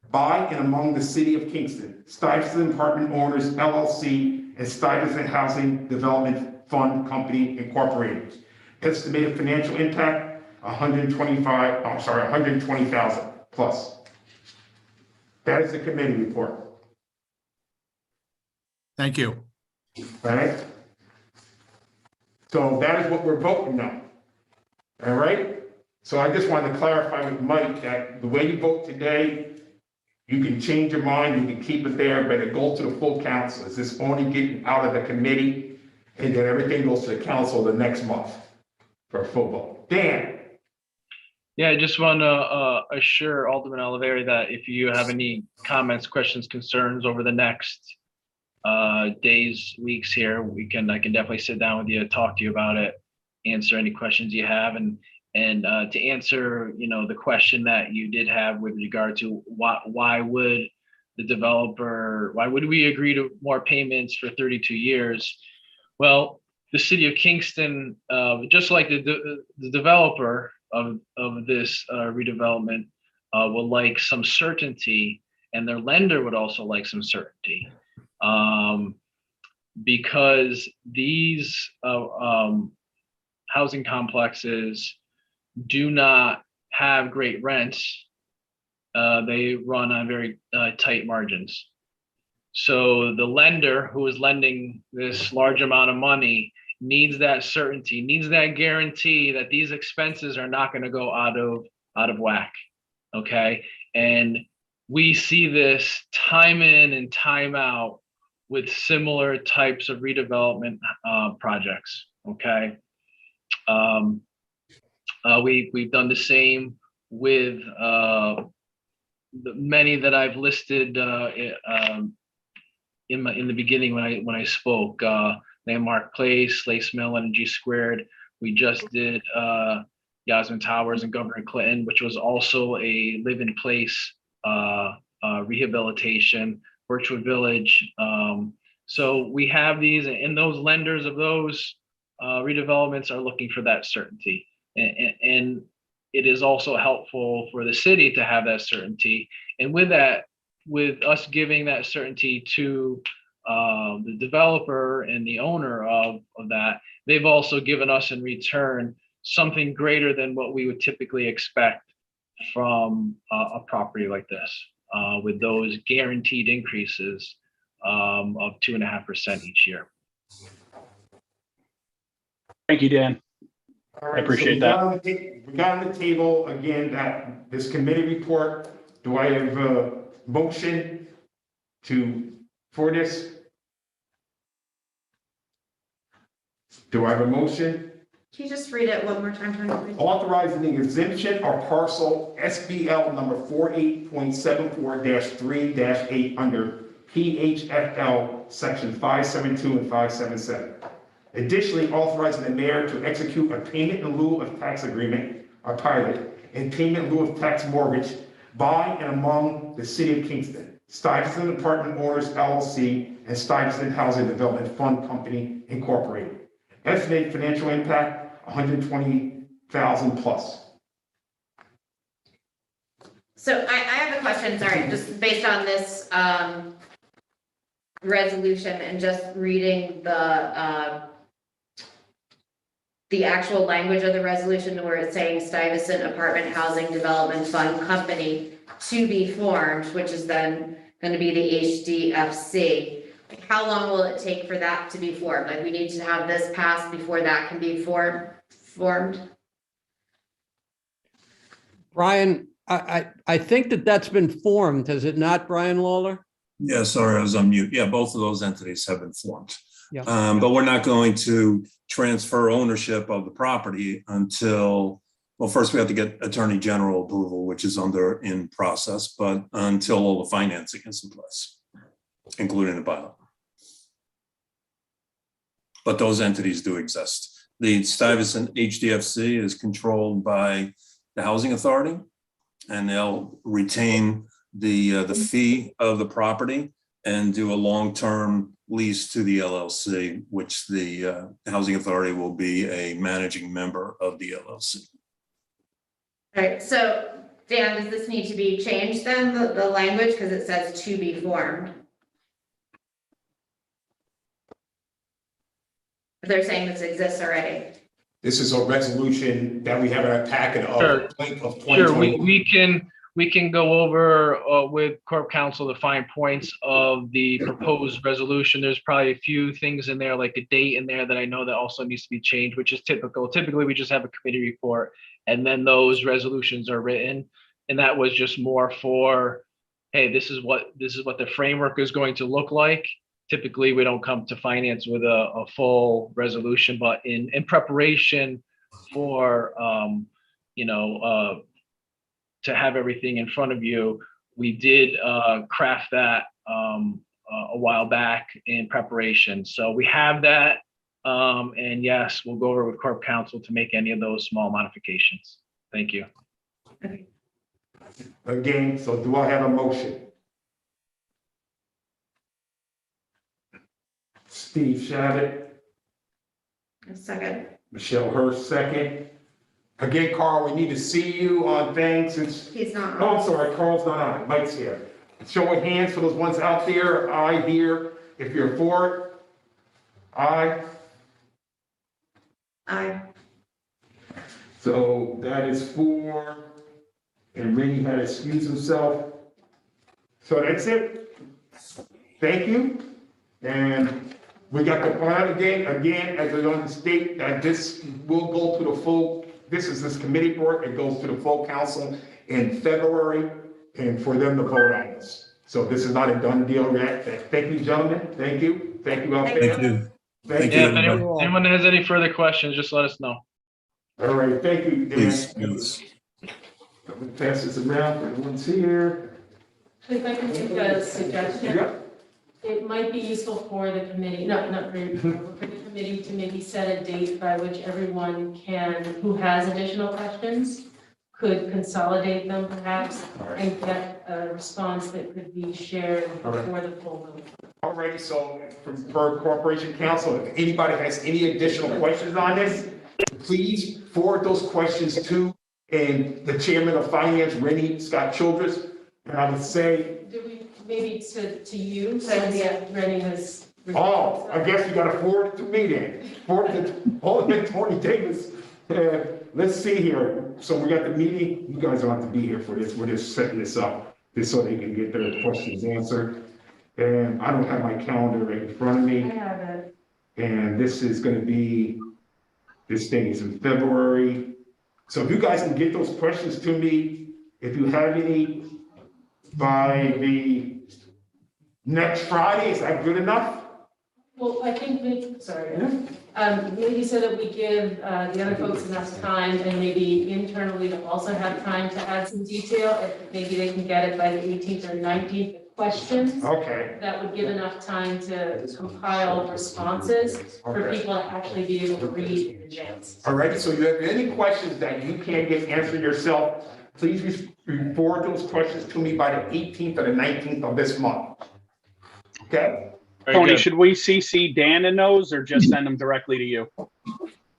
by and among the city of Kingston, Stuyvesant Apartment Owners LLC, and Stuyvesant Housing Development Fund Company Incorporated. Estimated financial impact, 120,000 plus. That is the committee report. Thank you. All right? So that is what we're voting on. All right? So I just wanted to clarify with Mike that the way you vote today, you can change your mind, you can keep it there, but it goes to the full council. It's just only getting out of the committee, and then everything goes to the council the next month for a full vote. Dan? Yeah, I just want to assure Alderman Oliveri that if you have any comments, questions, concerns over the next days, weeks here, I can definitely sit down with you, talk to you about it, answer any questions you have, and to answer, the question that you did have with regard to why would we agree to more payments for 32 years? Well, the city of Kingston, just like the developer of this redevelopment, will like some certainty, and their lender would also like some certainty. because these housing complexes do not have great rents. They run on very tight margins. So the lender who is lending this large amount of money needs that certainty, needs that guarantee that these expenses are not going to go out of whack. Okay. And we see this time in and time out with similar types of redevelopment projects. Okay. We've done the same with the many that I've listed in the beginning when I spoke. Landmark Place, Lace Mill, Energy Squared. We just did Yasmin Towers and Governor Clinton, which was also a live-in place rehabilitation, Birchwood Village. So we have these, and those lenders of those redevelopments are looking for that certainty. And it is also helpful for the city to have that certainty. And with that, with us giving that certainty to the developer and the owner of that, they've also given us in return something greater than what we would typically expect from a property like this, with those guaranteed increases of 2.5% each year. Thank you, Dan. All right, appreciate that. We got on the table again that this committee report. Do I have a motion for this? Do I have a motion? Can you just read it one more time? Please? Authorizing the exemption of parcel SBL number 48.74-3-8 under PHFL section 572 and 577. Additionally, authorizing the mayor to execute a payment in lieu of tax agreement, a pilot, and payment in lieu of tax mortgage by and among the city of Kingston, Stuyvesant Apartment Owners LLC, and Stuyvesant Housing Development Fund Company Incorporated. Estimated financial impact, $120,000 plus. So I have a question, sorry, just based on this resolution and just reading the actual language of the resolution where it's saying Stuyvesant Apartment Housing Development Fund Company to be formed, which is then going to be the HDFC. How long will it take for that to be formed? Like, we need to have this passed before that can be formed? Brian, I think that's been formed, has it not, Brian Lawler? Yeah, sorry, I was on mute. Yeah, both of those entities have been formed. Yeah. But we're not going to transfer ownership of the property until, well, first we have to get Attorney General approval, which is in process, but until all the financing is in place, including the pilot. But those entities do exist. The Stuyvesant HDFC is controlled by the Housing Authority, and they'll retain the fee of the property and do a long-term lease to the LLC, which the Housing Authority will be a managing member of the LLC. All right, so Dan, does this need to be changed then, the language, because it says to be formed? They're saying this exists already. This is a resolution that we have in our packet of Sure. of 2020. Sure, we can go over with Corp Counsel the fine points of the proposed resolution. There's probably a few things in there, like a date in there that I know that also needs to be changed, which is typical. Typically, we just have a committee report and then those resolutions are written. And that was just more for, hey, this is what the framework is going to look like. Typically, we don't come to finance with a full resolution, but in preparation for, to have everything in front of you, we did craft that a while back in preparation. So we have that. And yes, we'll go over with Corp Counsel to make any of those small modifications. Thank you. Again, so do I have a motion? Steve Shabbat, A second. Michelle Hurst, second. Again, Carl, we need to see you on things since, He's not. oh, I'm sorry, Carl's not on, Mike's here. Show of hands for those ones out there, I here, if you're for it. Aye. Aye. So that is 4, and Rennie had excused himself. So that's it. Thank you. And we got the plan again, as I on the state, that this will go to the full, this is this committee report, it goes to the full council in February, and for them to vote on this. So this is not a done deal yet. Thank you, gentlemen. Thank you. Thank you out there. Thank you. Thank Yeah, you, if everybody. anyone has any further questions, just let us know. All right, thank you, Dan. Please, yes. I'm gonna pass this around, everyone's here. If I can make a suggestion, Yeah. it might be useful for the committee, not for you, for the committee to maybe set a date by which everyone can, who has additional questions, could consolidate them perhaps and get a response that could be shared before the full vote. All righty, so for Corporation Council, if anybody has any additional questions on this, please forward those questions to and the chairman of finance, Rennie Scott Childress. And I would say, Do we, maybe to you, since Rennie has. oh, I guess you gotta forward it to me then. Forward it to Tony Davis. Let's see here. So we got the meeting. You guys don't have to be here for this. We're just setting this up, just so they can get their questions answered. And I don't have my calendar right in front of I me. have it. And this is gonna be, this thing is in February. So if you guys can get those questions to me, if you have any by the next Friday, is that good enough? Well, I think maybe so that we give the other folks enough time and maybe internally to also have time to add some detail. If maybe they can get it by the 18th or 19th questions. Okay, That would give enough time to compile responses for okay. people to actually be able to read in advance. All right, so if you have any questions that you can't get answered yourself, please forward those questions to me by the 18th or the 19th of this month. Okay? Very Tony, good. should we CC Dan in those or just send them directly to you?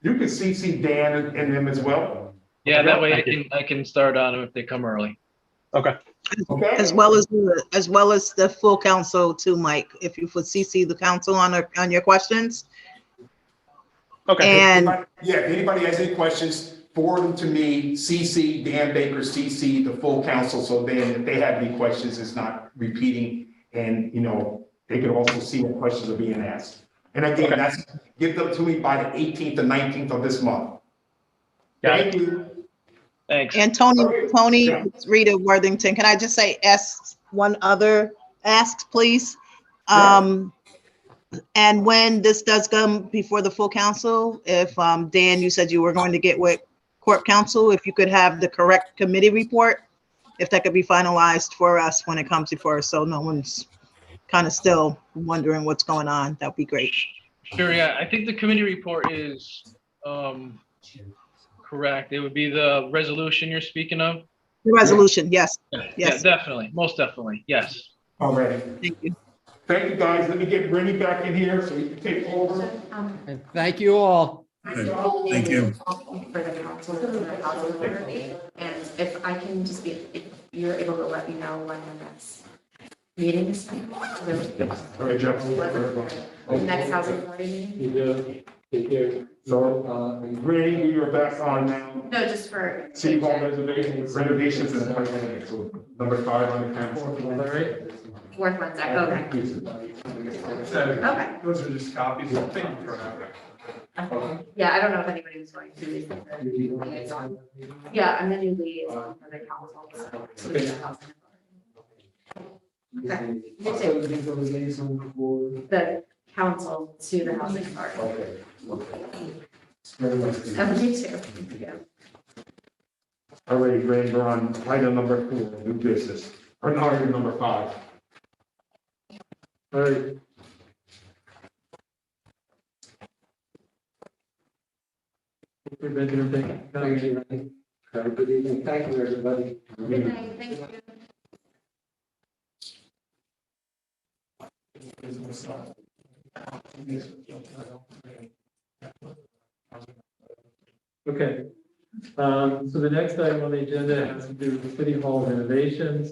You can CC Dan and them as well. Yeah, that way Thank I can start on them if they come early. Okay. Okay? As well as the full council too, Mike, if you would CC the council on your questions. Okay. And Yeah, if anybody has any questions, forward them to me, CC Dan Baker, CC the full council, so then if they have any questions, it's not repeating, and, they can also see what questions are being asked. And again, Okay. give them to me by the 18th and 19th of this month. Got it. Thank you. Thanks. And Tony, Yeah. it's Rita Worthington, can I just say, ask one other ask, please? Yeah. And when this does come before the full council, if, Dan, you said you were going to get with court counsel, if you could have the correct committee report, if that could be finalized for us when it comes before us, so no one's kind of still wondering what's going on, that'd be great. Sure, yeah. I think the committee report is correct. It would be the resolution you're speaking of. The resolution, yes, Yeah, yes, definitely. Most definitely. Yes. All right. thank you. Thank you, guys. Let me get Rennie back in here so he can take over. And thank you all. Thank you. For the council, for the housing authority, and if I can just be, if you're able to let me know when the next meeting is. All right, Jeff. The next housing authority meeting? So, Rennie, you're back on now. No, just for. City Hall renovations and so number 5 on the council. All right. Fourth Wednesday, okay. Okay. Those are just copies. Thank you for that. Yeah, I don't know if anybody was going to be the liaison. Yeah, I'm the new liaison for the council. So to the housing authority. Okay, you too. The council to the housing authority. You too. Yeah. All right, Rennie, we're on item number 4, new business, or no, item number 5. All right. Benjamin, thank you. Have a good evening. Thank you, everybody. Good night, thank you. Okay, so the next item on the agenda has to do with City Hall renovations.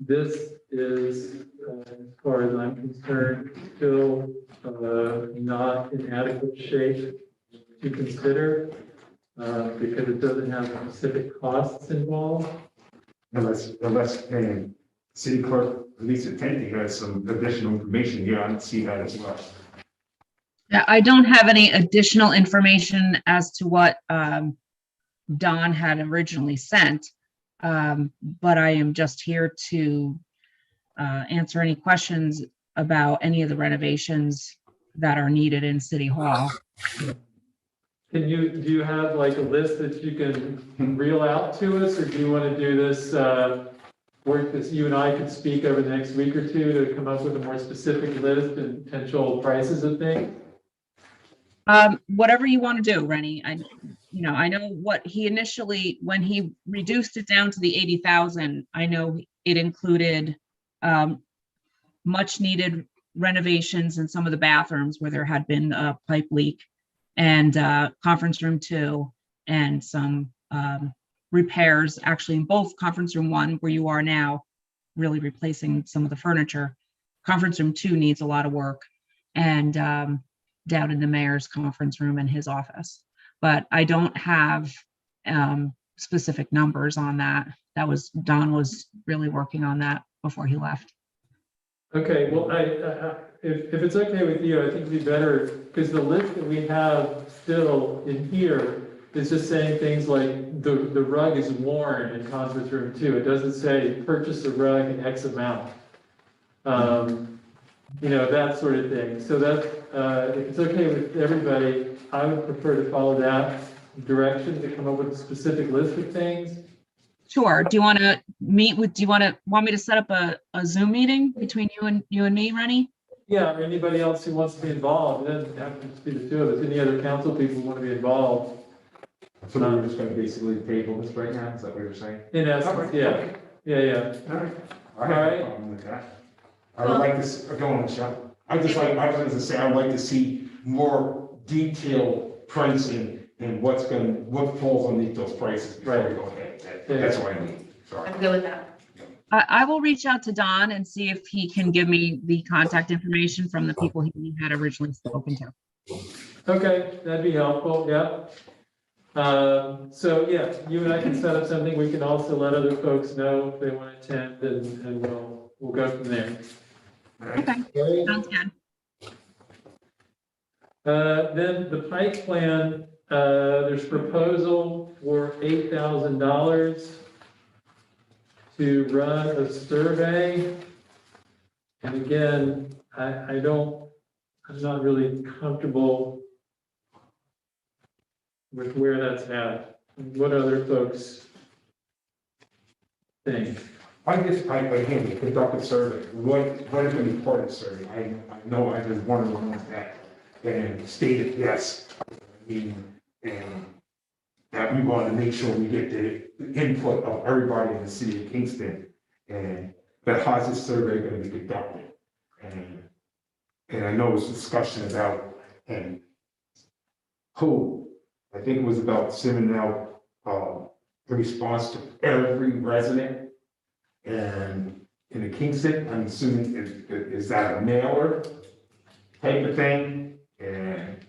This is, as far as I'm concerned, still not in adequate shape to consider because it doesn't have specific costs involved. Unless city clerk Lisa Tenty has some additional information here, I see that as well. Yeah, I don't have any additional information as to what Don had originally sent, but I am just here to answer any questions about any of the renovations that are needed in City Hall. Do you have like a list that you can reel out to us, or do you want to do this work that you and I could speak over the next week or two to come up with a more specific list and potential prices of things? Whatever you want to do, Rennie. I know what he initially, when he reduced it down to the 80,000, I know it included much needed renovations in some of the bathrooms where there had been a pipe leak, and conference room 2, and some repairs actually in both conference room 1, where you are now, really replacing some of the furniture. Conference room 2 needs a lot of work, and down in the mayor's conference room in his office. But I don't have specific numbers on that. Don was really working on that before he left. Okay, well, if it's okay with you, I think it'd be better, because the list that we have still in here is just saying things like the rug is worn in conference room 2. It doesn't say purchase a rug in X amount. That sort of thing. So that, if it's okay with everybody, I would prefer to follow that direction to come up with a specific list of things. Sure. Do you want to meet with, want me to set up a Zoom meeting between you and me, Rennie? Yeah, or anybody else who wants to be involved. It doesn't have to just be the two of us. Any other council people who want to be involved. So we're just gonna basically table this right now, is that what you're saying? In essence, yeah. Yeah. All right. I have no problem with that. I would like to, go on, Michelle. I was going to say, I'd like to see more detailed pricing and what falls underneath those prices before we go ahead. That's what I mean, sorry. I'm good with that. I will reach out to Don and see if he can give me the contact information from the people he had originally spoken to. Okay, that'd be helpful, yeah. So yeah, you and I can set up something. We can also let other folks know if they want to attend, and we'll go from there. Okay, sounds good. Then the Pike plan, there's proposal for $8,000 to run a survey. And again, I'm not really comfortable with where that's at. What other folks think? Again, conduct a survey. What is going to be part of the survey? I know I just one of the ones that and stated yes. And that we want to make sure we get the input of everybody in the city of Kingston. But how's this survey going to be conducted? And I know it's discussion about who. I think it was about sending out a response to every resident and in the Kingston. I'm assuming is that a mailer type of thing? And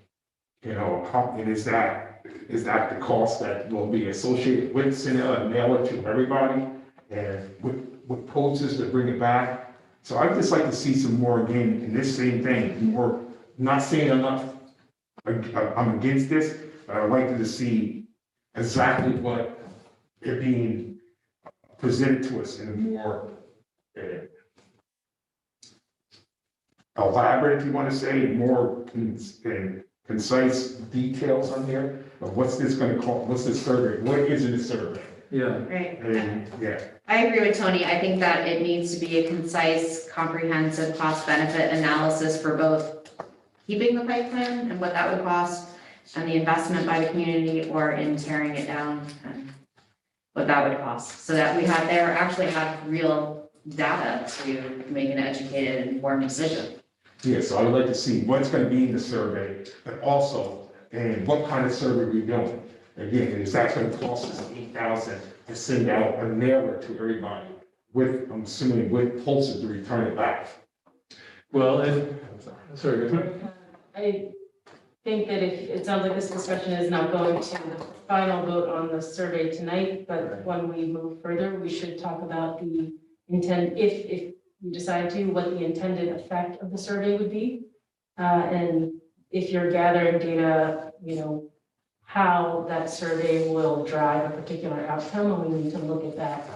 and is that the cost that will be associated with sending a mailer to everybody and with posters to bring it back? So I'd just like to see some more again in this same thing. More, not saying I'm against this, but I'd like to see exactly what is being presented to us in a more elaborate, if you want to say, more concise details on here of what's this going to cost, what's this survey, what is it a survey? Yeah. Right. And I agree with Tony. I think that it needs to be a concise, comprehensive cost benefit analysis for both keeping the Pike plan and what that would cost, and the investment by the community or in tearing it down and what that would cost, so that we actually have real data to make an educated, informed decision. yeah, so I would like to see what's going to be in the survey, but also, and what kind of survey we're doing. Again, is that going to cost us $8,000 to send out a mailer to everybody? with, I'm assuming with pulses to return it back. Well, and, sorry, go ahead. I think that if, it sounds like this discussion is not going to the final vote on the survey tonight, but when we move further, we should talk about the intent, if you decide to, what the intended effect of the survey would be. And if you're gathering data, you know, how that survey will drive a particular outcome, and we need to look at that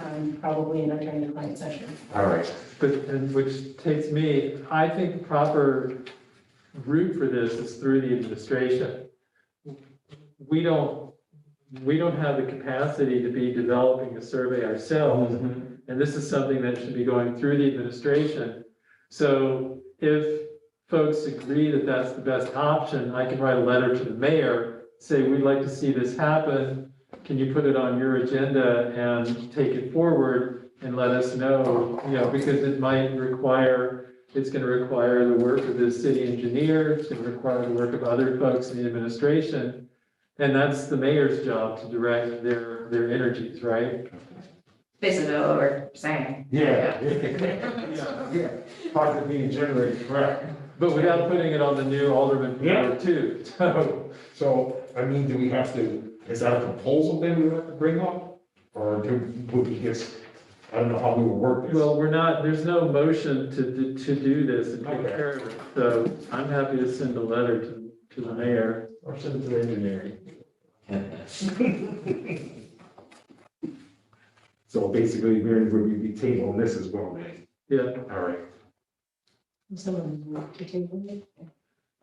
probably in a attorney-client session. All right. But, and which takes me, I think the proper route for this is through the administration. We don't have the capacity to be developing a survey ourselves, and this is something that should be going through the administration. So if folks agree that that's the best option, I can write a letter to the mayor, say, we'd like to see this happen. Can you put it on your agenda and take it forward and let us know, you know, because it might require, it's going to require the work of the city engineer, it's going to require the work of other folks in the administration. And that's the mayor's job to direct their energies, right? Basically what we're saying. Yeah. Yeah. Part of being generated, correct. But without putting it on the new alderman board too. So, I mean, do we have to, is that a proposal then we have to bring up? Or would we just, I don't know how we would work this. Well, we're not, there's no motion to do this and take Okay. care of it. So I'm happy to send a letter to the mayor. Or send it to the engineer. So basically, we're going to be tabling this as well, then. Yeah. All right. Someone move to table it?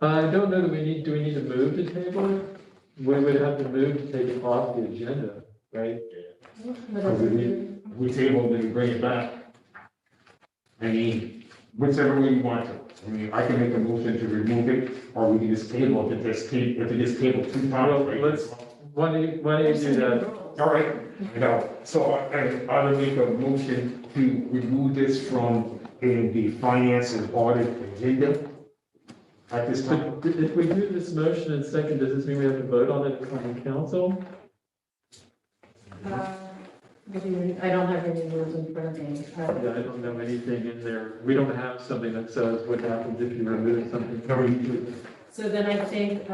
I don't know that do we need to move to table it? We would have to move to take it off the agenda, right? We table it and bring it back. I mean, whichever way you want to. I mean, I can make a motion to remove it, or we can just table it if it gets tabled 2 times. Well, right? why don't you do that? All right, so I would make a motion to remove this from the finance and audit agenda at this time. But if we do this motion in second, does this mean we have to vote on it at common council? I don't have any rules in front of me. Yeah, I don't know anything in there. We don't have something that says what happens if you remove something. So then I think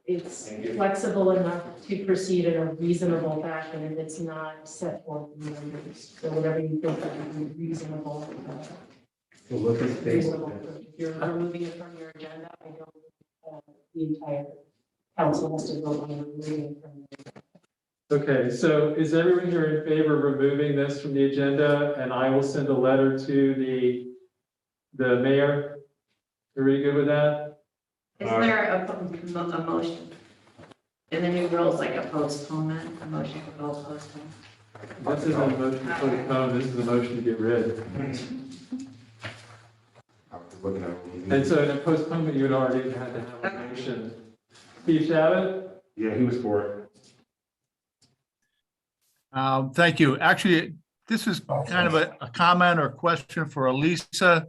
it's flexible enough to proceed in a reasonable fashion if it's not set forth in the rules. So whatever you think would be reasonable. So look at Reasonable. If you're removing it from your agenda, I don't, the entire council has to vote on removing it from the. Okay, so is everyone here in favor of removing this from the agenda? And I will send a letter to the mayor. Everybody good with that? Isn't there a motion? In the new rules, like a postponement, a motion to postpone? This isn't a motion to postpone, this is a motion to get rid. And so in a postponement, you would already had to have a motion. Steve Shabbat? Yeah, he was for it. Thank you. Actually, this is kind of a comment or question for Elisa.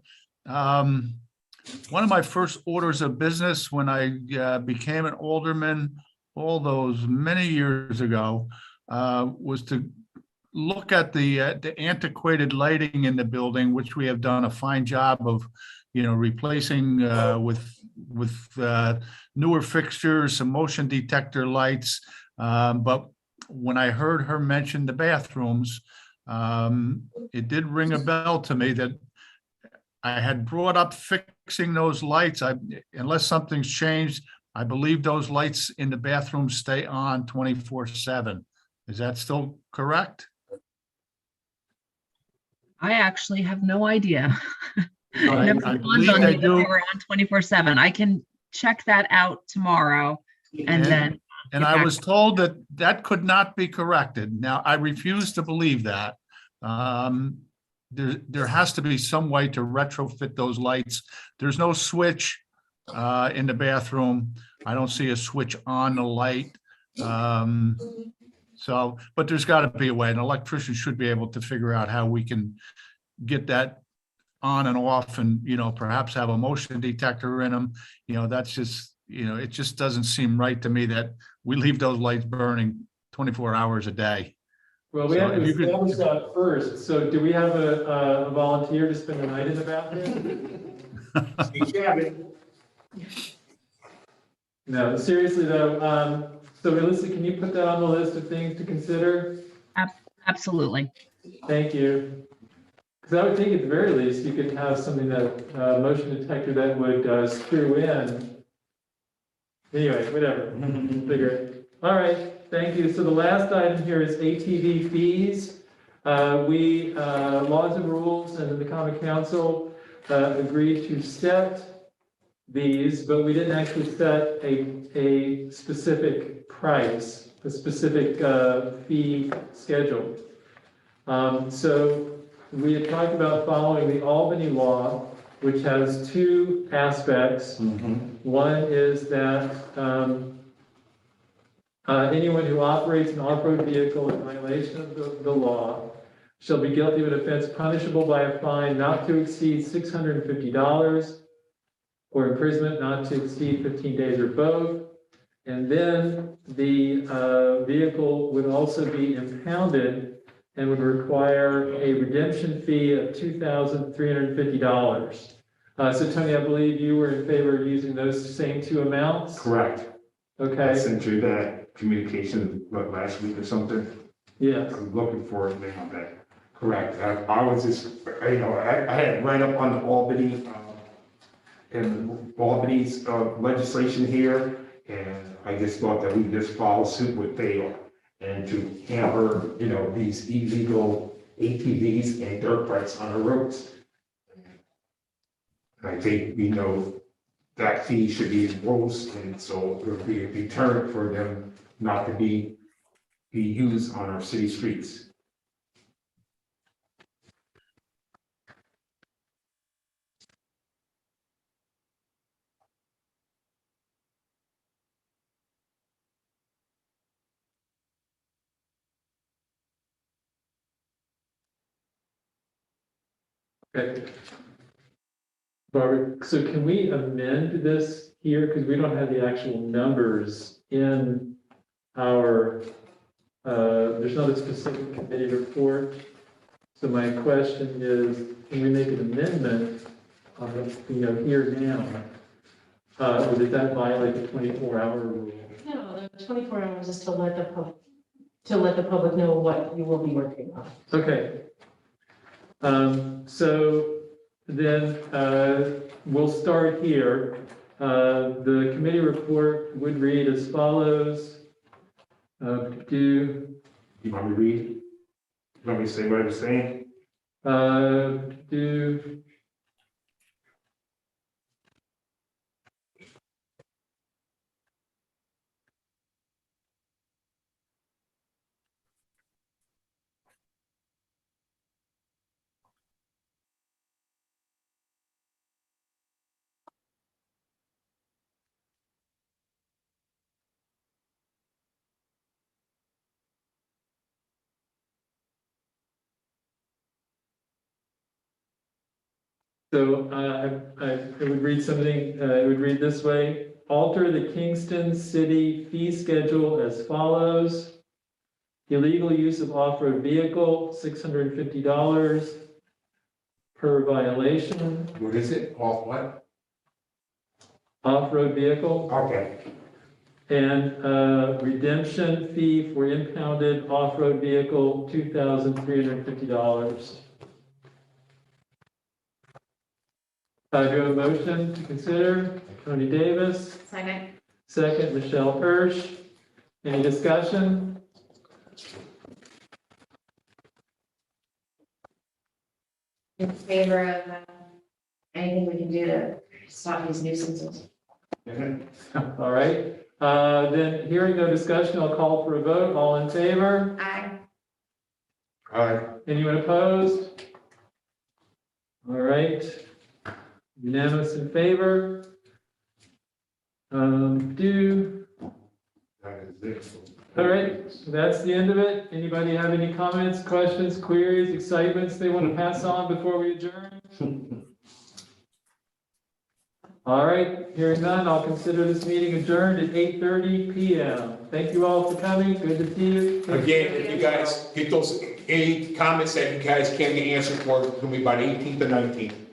One of my first orders of business when I became an alderman, all those many years ago, was to look at the antiquated lighting in the building, which we have done a fine job of, replacing with newer fixtures, some motion detector lights. But when I heard her mention the bathrooms, it did ring a bell to me that I had brought up fixing those lights. Unless something's changed, I believe those lights in the bathroom stay on 24/7. Is that still correct? I actually have no idea. I Never I dawned believe on they me that they do. were on 24/7. I can check that out tomorrow and then. And I was told that that could not be corrected. Now, I refuse to believe that. There has to be some way to retrofit those lights. There's no switch in the bathroom. I don't see a switch on the light. So, but there's got to be a way. An electrician should be able to figure out how we can get that on and off and, perhaps have a motion detector in them. That's just, it just doesn't seem right to me that we leave those lights burning 24 hours a day. Well, we So have to if you could- establish that first. So do we have a volunteer to spend the night in the bathroom? No, seriously though, so Melissa, can you put that on the list of things to consider? Absolutely. Thank you. Because I would think at the very least, you could have something that, motion detector that would screw in. Anyway, whatever, figure it. All right, thank you. So the last item here is ATV fees. Laws and Rules and the Common Council agreed to set these, but we didn't actually set a specific price, a specific fee schedule. So we had talked about following the Albany law, which has two aspects. One is that anyone who operates an off-road vehicle in violation of the law shall be guilty of an offense punishable by a fine not to exceed $650 or imprisonment not to exceed 15 days or both. And then the vehicle would also be impounded and would require a redemption fee of $2,350. So Tony, I believe you were in favor of using those same two amounts? Correct. I Okay, sent you that communication, what, last week or something? yes. I'm looking for it now, but correct. I was just, I had read up on the Albany, and Albany's legislation here, and I just thought that we just follow suit what they are. And to hamper, these illegal ATVs and dirt bikes on the roads. And I think, that fee should be imposed, and so it would be a deterrent for them not to be used on our city streets. Okay. Barbara, so can we amend this here? Because we don't have the actual numbers in our, there's not a specific committee report. So my question is, can we make an amendment on the, here now? Or does that violate the 24-hour rule? No, the 24 hours is to let the public know what you will be working on. Okay. So then we'll start here. The committee report would read as follows. You want me to read? You want me to say what I was saying? So I would read something, it would read this way. Alter the Kingston City fee schedule as follows. Illegal use of off-road vehicle, $650 per violation. What is it? Off what? Off-road vehicle. Okay. And redemption fee for impounded off-road vehicle, $2,350. Do you have a motion to consider? Tony Davis, Second. second, Michelle Hirsch. Any discussion? In favor of anything we can do to stop these nuisances. All right, then hearing no discussion, I'll call for a vote. All in favor? Aye. Anyone opposed? All right, unanimous in favor. That is it. All right, so that's the end of it. Anybody have any comments, questions, queries, excitements they want to pass on before we adjourn? All right, hearing none, I'll consider this meeting adjourned at 8:30 PM. Thank you all for coming. Good to see you. Again, if you guys get those, any comments that you guys can't get answered for, it's gonna be by the 18th or 19th.